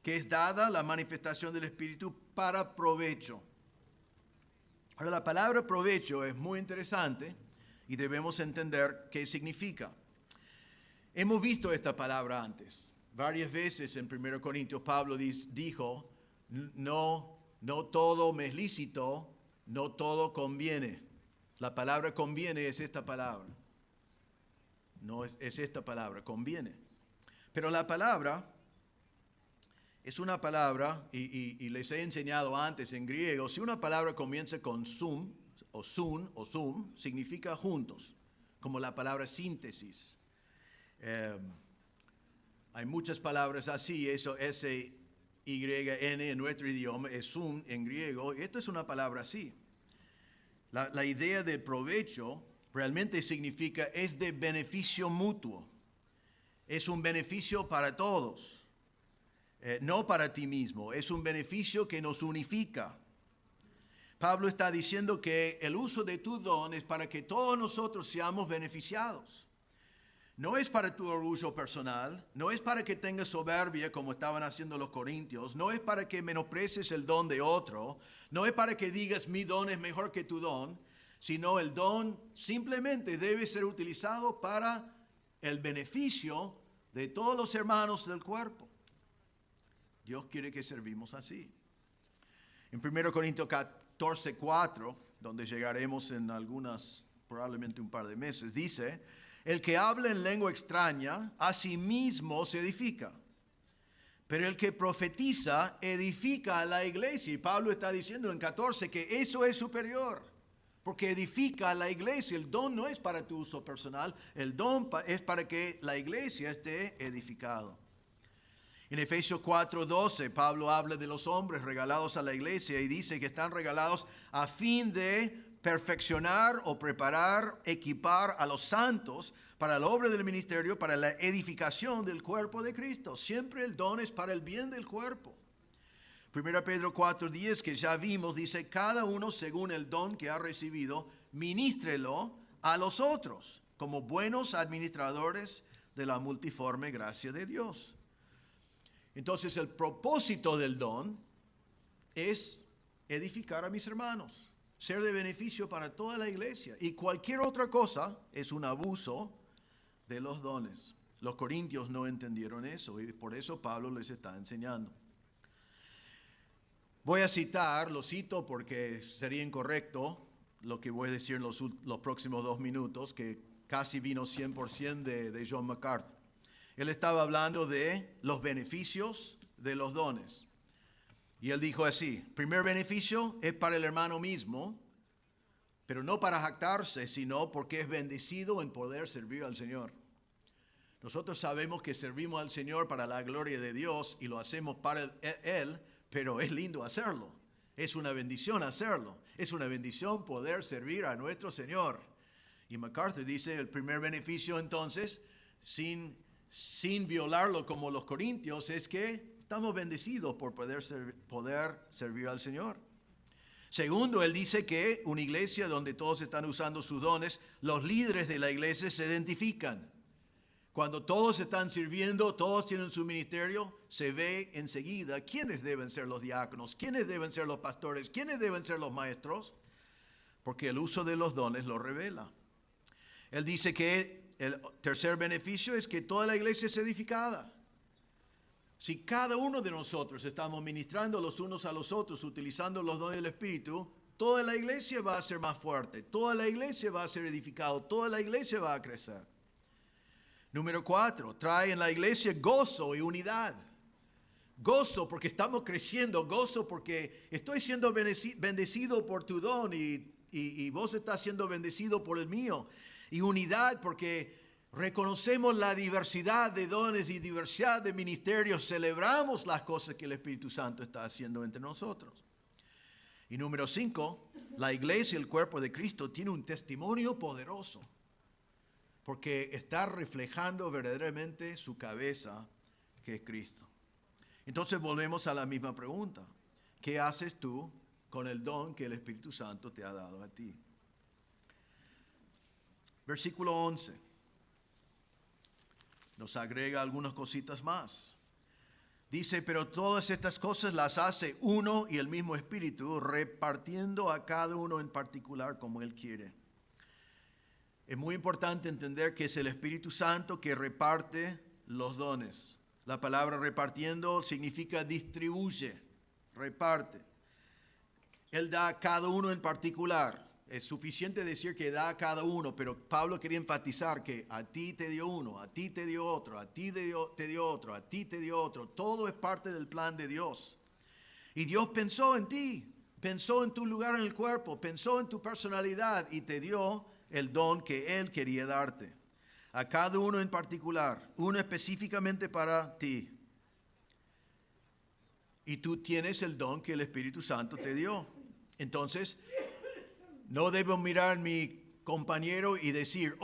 A: que es dada la manifestación del Espíritu para provecho. Ahora, la palabra provecho es muy interesante y debemos entender qué significa. Hemos visto esta palabra antes. Varias veces en 1 Corintios Pablo dijo, no todo me es lícito, no todo conviene. La palabra conviene es esta palabra. No es esta palabra, conviene. Pero la palabra es una palabra, y les he enseñado antes en griego, si una palabra comienza con sum, o sun, o sum, significa juntos, como la palabra síntesis. Hay muchas palabras así, eso S-Y-N en nuestro idioma, es sum en griego, y esto es una palabra así. La idea de provecho realmente significa es de beneficio mutuo, es un beneficio para todos. No para ti mismo, es un beneficio que nos unifica. Pablo está diciendo que el uso de tu don es para que todos nosotros seamos beneficiados. No es para tu orgullo personal, no es para que tengas soberbia como estaban haciendo los corintios, no es para que menosprecies el don de otro, no es para que digas mi don es mejor que tu don, sino el don simplemente debe ser utilizado para el beneficio de todos los hermanos del cuerpo. Dios quiere que servimos así. En 1 Corintios 14:4, donde llegaremos en probablemente un par de meses, dice, el que habla en lengua extraña, a sí mismo se edifica. Pero el que profetiza, edifica a la iglesia. Y Pablo está diciendo en 14 que eso es superior, porque edifica a la iglesia. El don no es para tu uso personal, el don es para que la iglesia esté edificada. En Efesios 4:12, Pablo habla de los hombres regalados a la iglesia y dice que están regalados a fin de perfeccionar o preparar, equipar a los santos para la obra del ministerio, para la edificación del cuerpo de Cristo. Siempre el don es para el bien del cuerpo. 1 Pedro 4:10, que ya vimos, dice, cada uno según el don que ha recibido, ministrelo a los otros, como buenos administradores de la multiforme gracia de Dios. Entonces el propósito del don es edificar a mis hermanos, ser de beneficio para toda la iglesia. Y cualquier otra cosa es un abuso de los dones. Los corintios no entendieron eso y por eso Pablo les está enseñando. Voy a citar, lo cito porque sería incorrecto lo que voy a decir en los próximos 2 minutos, que casi vino 100% de John MacArthur. Él estaba hablando de los beneficios de los dones. Y él dijo así, primer beneficio es para el hermano mismo, pero no para jactarse, sino porque es bendecido en poder servir al Señor. Nosotros sabemos que servimos al Señor para la gloria de Dios y lo hacemos para Él, pero es lindo hacerlo. Es una bendición hacerlo. Es una bendición poder servir a nuestro Señor. Y MacArthur dice, el primer beneficio entonces, sin violarlo como los corintios, es que estamos bendecidos por poder servir al Señor. Segundo, él dice que una iglesia donde todos están usando sus dones, los líderes de la iglesia se identifican. Cuando todos están sirviendo, todos tienen su ministerio, se ve enseguida quiénes deben ser los diáconos, quiénes deben ser los pastores, quiénes deben ser los maestros, porque el uso de los dones lo revela. Él dice que el tercer beneficio es que toda la iglesia es edificada. Si cada uno de nosotros estamos ministrando los unos a los otros, utilizando los dones del Espíritu, toda la iglesia va a ser más fuerte, toda la iglesia va a ser edificada, toda la iglesia va a crecer. Número 4, trae en la iglesia gozo y unidad. Gozo porque estamos creciendo, gozo porque estoy siendo bendecido por tu don y vos estás siendo bendecido por el mío. Y unidad porque reconocemos la diversidad de dones y diversidad de ministerios, celebramos las cosas que el Espíritu Santo está haciendo entre nosotros. Y número 5, la iglesia, el cuerpo de Cristo, tiene un testimonio poderoso, porque está reflejando verdaderamente su cabeza, que es Cristo. Entonces volvemos a la misma pregunta. ¿Qué haces tú con el don que el Espíritu Santo te ha dado a ti? Versículo 11. Nos agrega algunas cositas más. Dice, pero todas estas cosas las hace uno y el mismo Espíritu, repartiendo a cada uno en particular como Él quiere. Es muy importante entender que es el Espíritu Santo que reparte los dones. La palabra repartiendo significa distribuye, reparte. Él da a cada uno en particular. Es suficiente decir que da a cada uno, pero Pablo quería enfatizar que a ti te dio uno, a ti te dio otro, a ti te dio otro, a ti te dio otro. Todo es parte del plan de Dios. Y Dios pensó en ti, pensó en tu lugar en el cuerpo, pensó en tu personalidad y te dio el don que Él quería darte. A cada uno en particular, uno específicamente para ti. Y tú tienes el don que el Espíritu Santo te dio. Entonces, no debo mirar a mi compañero y decir,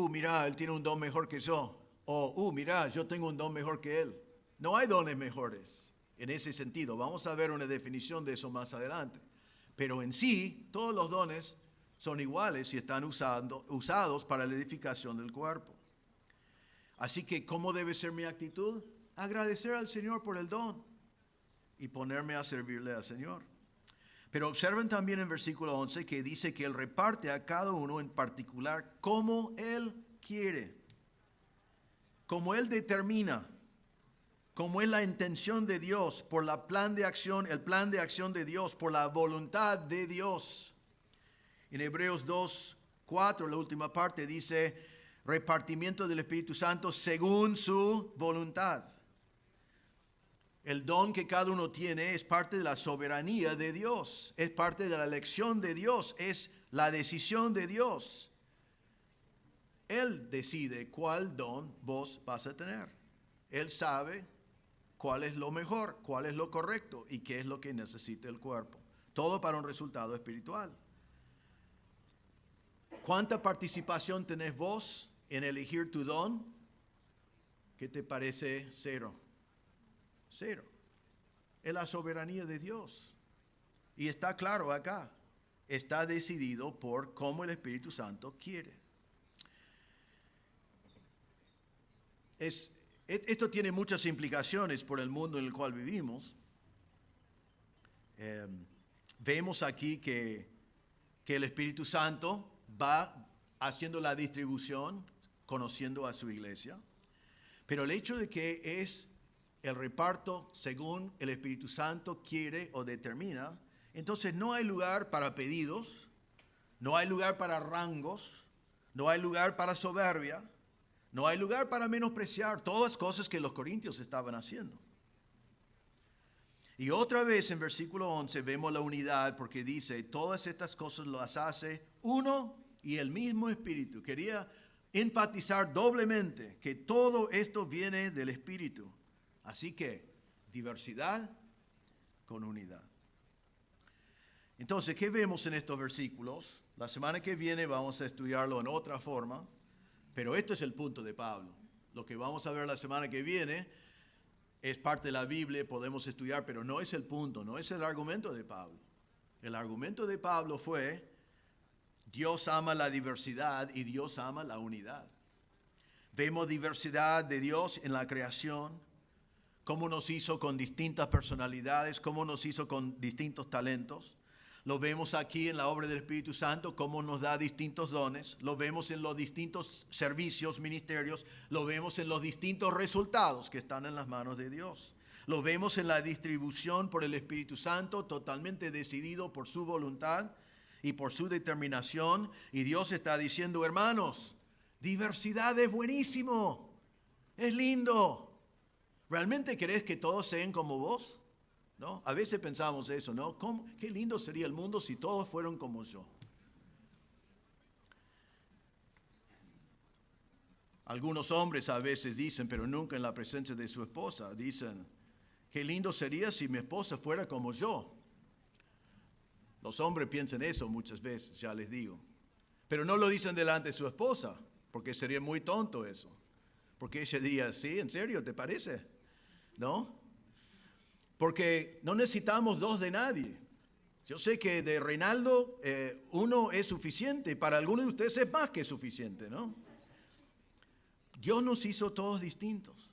A: mira, él tiene un don mejor que yo. Mira, yo tengo un don mejor que él. No hay dones mejores en ese sentido. Vamos a ver una definición de eso más adelante. Pero en sí, todos los dones son iguales y están usados para la edificación del cuerpo. Así que, ¿cómo debe ser mi actitud? Agradecer al Señor por el don y ponerme a servirle al Señor. Pero observen también en versículo 11 que dice que Él reparte a cada uno en particular como Él quiere, como Él determina, como es la intención de Dios, por el plan de acción de Dios, por la voluntad de Dios. En Hebreos 2:4, la última parte, dice repartimiento del Espíritu Santo según su voluntad. El don que cada uno tiene es parte de la soberanía de Dios, es parte de la elección de Dios, es la decisión de Dios. Él decide cuál don vos vas a tener. Él sabe cuál es lo mejor, cuál es lo correcto y qué es lo que necesita el cuerpo. Todo para un resultado espiritual. ¿Cuánta participación tenés vos en elegir tu don? ¿Qué te parece? Cero. Es la soberanía de Dios. Y está claro acá. Está decidido por cómo el Espíritu Santo quiere. Esto tiene muchas implicaciones por el mundo en el cual vivimos. Vemos aquí que el Espíritu Santo va haciendo la distribución, conociendo a su iglesia. Pero el hecho de que es el reparto según el Espíritu Santo quiere o determina, entonces no hay lugar para pedidos, no hay lugar para rangos, no hay lugar para soberbia, no hay lugar para menospreciar todas cosas que los corintios estaban haciendo. Y otra vez en versículo 11 vemos la unidad porque dice, todas estas cosas las hace uno y el mismo Espíritu. Quería enfatizar doblemente que todo esto viene del Espíritu. Así que, diversidad con unidad. Entonces, ¿qué vemos en estos versículos? La semana que viene vamos a estudiarlo en otra forma, pero esto es el punto de Pablo. Lo que vamos a ver la semana que viene es parte de la Biblia, podemos estudiar, pero no es el punto, no es el argumento de Pablo. El argumento de Pablo fue, Dios ama la diversidad y Dios ama la unidad. Vemos diversidad de Dios en la creación, cómo nos hizo con distintas personalidades, cómo nos hizo con distintos talentos. Lo vemos aquí en la obra del Espíritu Santo, cómo nos da distintos dones. Lo vemos en los distintos servicios, ministerios. Lo vemos en los distintos resultados que están en las manos de Dios. Lo vemos en la distribución por el Espíritu Santo, totalmente decidido por su voluntad y por su determinación. Y Dios está diciendo, hermanos, diversidad es buenísimo, es lindo. ¿Realmente querés que todos sean como vos? ¿No? A veces pensamos eso, ¿no? Qué lindo sería el mundo si todos fueran como yo. Algunos hombres a veces dicen, pero nunca en la presencia de su esposa, dicen, qué lindo sería si mi esposa fuera como yo. Los hombres piensan eso muchas veces, ya les digo. Pero no lo dicen delante de su esposa, porque sería muy tonto eso. Porque ella diría, ¿sí? ¿En serio? ¿Te parece? ¿No? Porque no necesitamos dos de nadie. Yo sé que de Reinaldo uno es suficiente, para algunos de ustedes es más que suficiente, ¿no? Dios nos hizo todos distintos.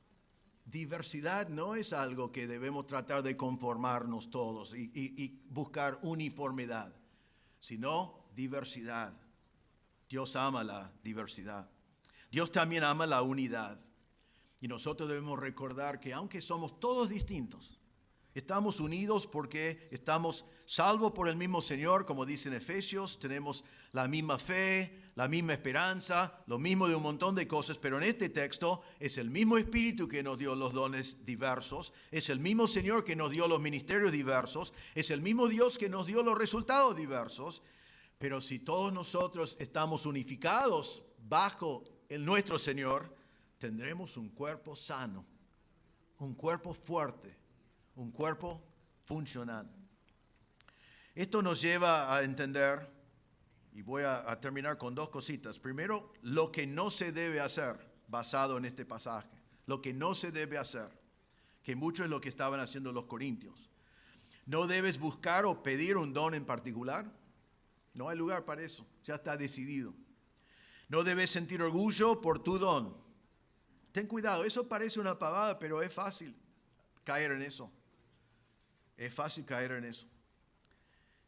A: Diversidad no es algo que debemos tratar de conformarnos todos y buscar uniformidad, sino diversidad. Dios ama la diversidad. Dios también ama la unidad. Y nosotros debemos recordar que aunque somos todos distintos, estamos unidos porque estamos salvos por el mismo Señor, como dice en Efesios, tenemos la misma fe, la misma esperanza, lo mismo de un montón de cosas, pero en este texto es el mismo Espíritu que nos dio los dones diversos, es el mismo Señor que nos dio los ministerios diversos, es el mismo Dios que nos dio los resultados diversos, pero si todos nosotros estamos unificados bajo nuestro Señor, tendremos un cuerpo sano, un cuerpo fuerte, un cuerpo funcional. Esto nos lleva a entender, y voy a terminar con dos cositas. Primero, lo que no se debe hacer, basado en este pasaje. Lo que no se debe hacer, que mucho es lo que estaban haciendo los corintios. No debes buscar o pedir un don en particular. No hay lugar para eso, ya está decidido. No debes sentir orgullo por tu don. Ten cuidado, eso parece una pavada, pero es fácil caer en eso. Es fácil caer en eso.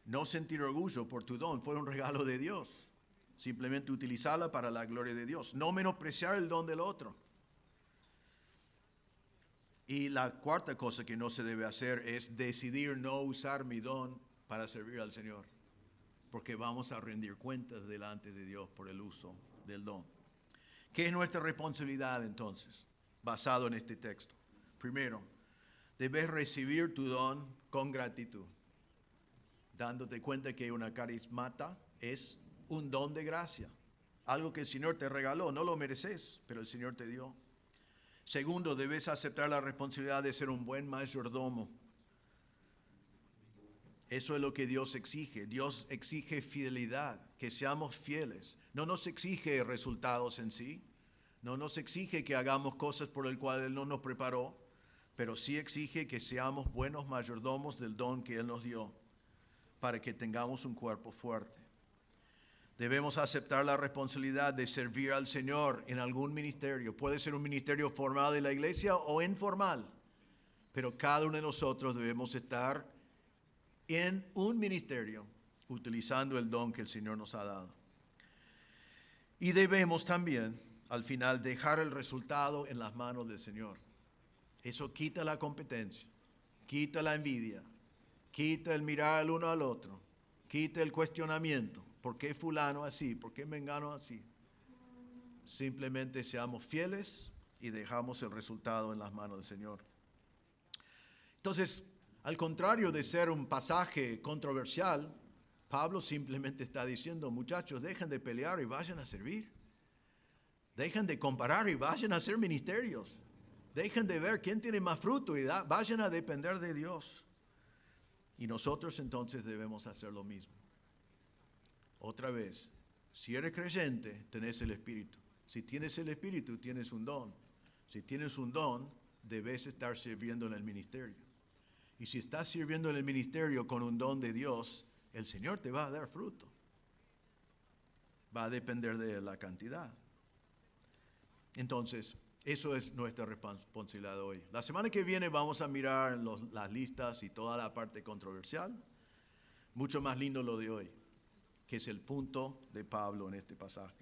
A: No sentir orgullo por tu don, fue un regalo de Dios. Simplemente utilizarla para la gloria de Dios. No menospreciar el don del otro. Y la cuarta cosa que no se debe hacer es decidir no usar mi don para servir al Señor. Porque vamos a rendir cuentas delante de Dios por el uso del don. ¿Qué es nuestra responsabilidad entonces, basado en este texto? Primero, debes recibir tu don con gratitud, dándote cuenta que una carismata es un don de gracia, algo que el Señor te regaló, no lo mereces, pero el Señor te dio. Segundo, debes aceptar la responsabilidad de ser un buen mayordomo. Eso es lo que Dios exige. Dios exige fidelidad, que seamos fieles. No nos exige resultados en sí, no nos exige que hagamos cosas por el cual Él no nos preparó, pero sí exige que seamos buenos mayordomos del don que Él nos dio, para que tengamos un cuerpo fuerte. Debemos aceptar la responsabilidad de servir al Señor en algún ministerio. Puede ser un ministerio formal de la iglesia o informal, pero cada uno de nosotros debemos estar en un ministerio utilizando el don que el Señor nos ha dado. Y debemos también, al final, dejar el resultado en las manos del Señor. Eso quita la competencia, quita la envidia, quita el mirar al uno al otro, quita el cuestionamiento. ¿Por qué fulano así? ¿Por qué mengano así? Simplemente seamos fieles y dejamos el resultado en las manos del Señor. Entonces, al contrario de ser un pasaje controversial, Pablo simplemente está diciendo, muchachos, dejen de pelear y vayan a servir. Dejen de comparar y vayan a hacer ministerios. Dejen de ver quién tiene más fruto y vayan a depender de Dios. Y nosotros entonces debemos hacer lo mismo. Otra vez, si eres creyente, tenés el Espíritu. Si tienes el Espíritu, tienes un don. Si tienes un don, debes estar sirviendo en el ministerio. Y si estás sirviendo en el ministerio con un don de Dios, el Señor te va a dar fruto. Va a depender de la cantidad. Entonces, eso es nuestra responsabilidad hoy. La semana que viene vamos a mirar las listas y toda la parte controversial. Mucho más lindo lo de hoy, que es el punto de Pablo en este pasaje.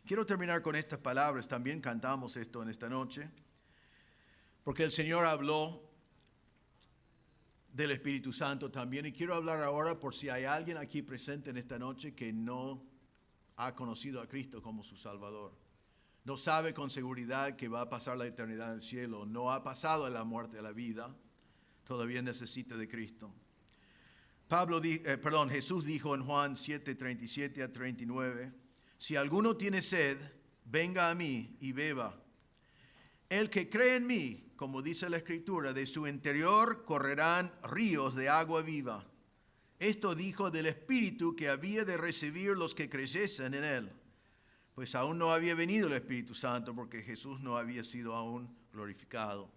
A: Quiero terminar con estas palabras. También cantamos esto en esta noche, porque el Señor habló del Espíritu Santo también. Y quiero hablar ahora por si hay alguien aquí presente en esta noche que no ha conocido a Cristo como su Salvador. No sabe con seguridad que va a pasar la eternidad en el cielo. No ha pasado de la muerte a la vida. Todavía necesita de Cristo. Jesús dijo en Juan 7:37 a 39, si alguno tiene sed, venga a mí y beba. El que cree en mí, como dice la Escritura, de su interior correrán ríos de agua viva. Esto dijo del Espíritu que había de recibir los que creyesen en él. Pues aún no había venido el Espíritu Santo porque Jesús no había sido aún glorificado.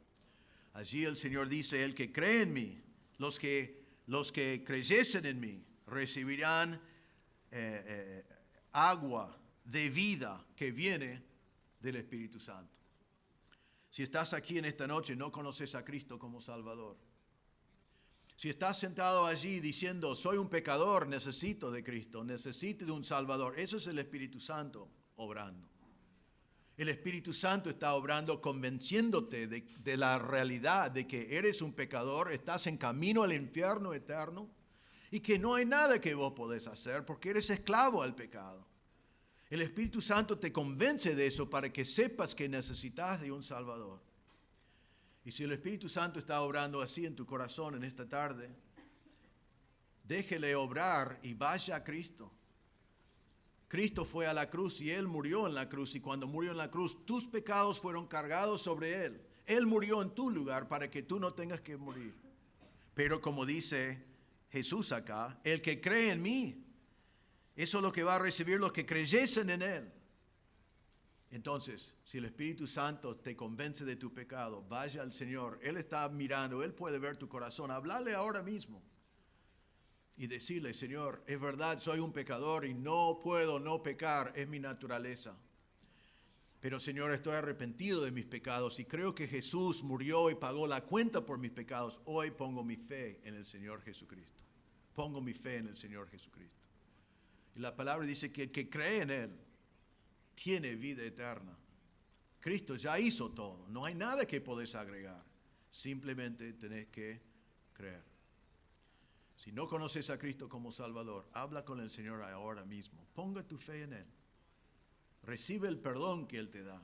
A: Allí el Señor dice, el que cree en mí, los que creyesen en mí, recibirán agua de vida que viene del Espíritu Santo. Si estás aquí en esta noche y no conoces a Cristo como Salvador, si estás sentado allí diciendo, soy un pecador, necesito de Cristo, necesito de un Salvador, eso es el Espíritu Santo obrando. El Espíritu Santo está obrando convenciéndote de la realidad de que eres un pecador, estás en camino al infierno eterno y que no hay nada que vos podés hacer porque eres esclavo al pecado. El Espíritu Santo te convence de eso para que sepas que necesitas de un Salvador. Y si el Espíritu Santo está obrando así en tu corazón en esta tarde, déjele obrar y vaya a Cristo. Cristo fue a la cruz y Él murió en la cruz. Y cuando murió en la cruz, tus pecados fueron cargados sobre Él. Él murió en tu lugar para que tú no tengas que morir. Pero como dice Jesús acá, el que cree en mí, eso es lo que va a recibir los que creyesen en Él. Entonces, si el Espíritu Santo te convence de tu pecado, vaya al Señor. Él está mirando, Él puede ver tu corazón. Háblale ahora mismo y decirle, Señor, es verdad, soy un pecador y no puedo no pecar, es mi naturaleza. Pero Señor, estoy arrepentido de mis pecados y creo que Jesús murió y pagó la cuenta por mis pecados. Hoy pongo mi fe en el Señor Jesucristo. Pongo mi fe en el Señor Jesucristo. Y la palabra dice que el que cree en Él tiene vida eterna. Cristo ya hizo todo. No hay nada que podés agregar. Simplemente tenés que creer. Si no conoces a Cristo como Salvador, habla con el Señor ahora mismo. Ponga tu fe en Él. Recibe el perdón que Él te da.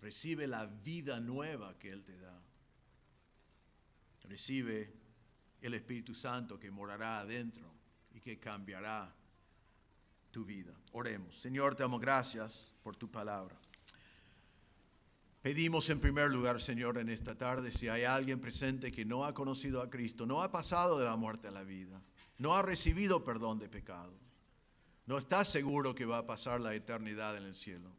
A: Recibe la vida nueva que Él te da. Recibe el Espíritu Santo que morará adentro y que cambiará tu vida. Oremos. Señor, te damos gracias por tu palabra. Pedimos en primer lugar, Señor, en esta tarde, si hay alguien presente que no ha conocido a Cristo, no ha pasado de la muerte a la vida, no ha recibido perdón de pecados, no está seguro que va a pasar la eternidad en el cielo.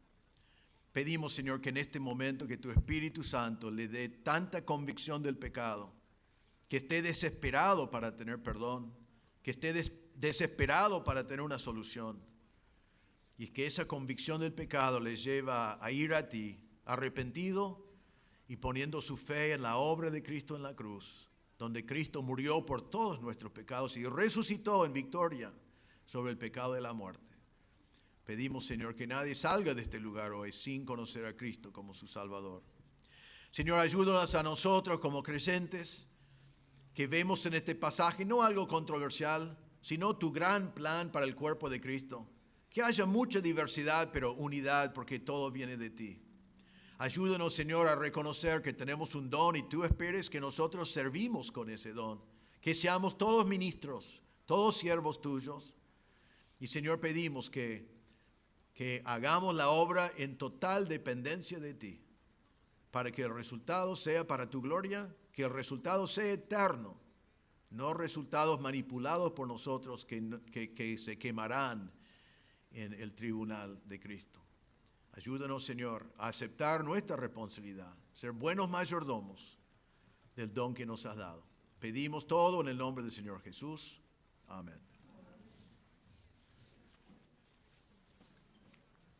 A: Pedimos, Señor, que en este momento que tu Espíritu Santo le dé tanta convicción del pecado, que esté desesperado para tener perdón, que esté desesperado para tener una solución, y que esa convicción del pecado le lleva a ir a ti, arrepentido y poniendo su fe en la obra de Cristo en la cruz, donde Cristo murió por todos nuestros pecados y resucitó en victoria sobre el pecado de la muerte. Pedimos, Señor, que nadie salga de este lugar hoy sin conocer a Cristo como su Salvador. Señor, ayúdanos a nosotros como creyentes que vemos en este pasaje no algo controversial, sino tu gran plan para el cuerpo de Cristo. Que haya mucha diversidad, pero unidad, porque todo viene de ti. Ayúdanos, Señor, a reconocer que tenemos un don y tú esperes que nosotros servimos con ese don. Que seamos todos ministros, todos siervos tuyos. Y, Señor, pedimos que hagamos la obra en total dependencia de ti, para que el resultado sea para tu gloria, que el resultado sea eterno, no resultados manipulados por nosotros que se quemarán en el tribunal de Cristo. Ayúdanos, Señor, a aceptar nuestra responsabilidad, ser buenos mayordomos del don que nos has dado. Pedimos todo en el nombre del Señor Jesús. Amén.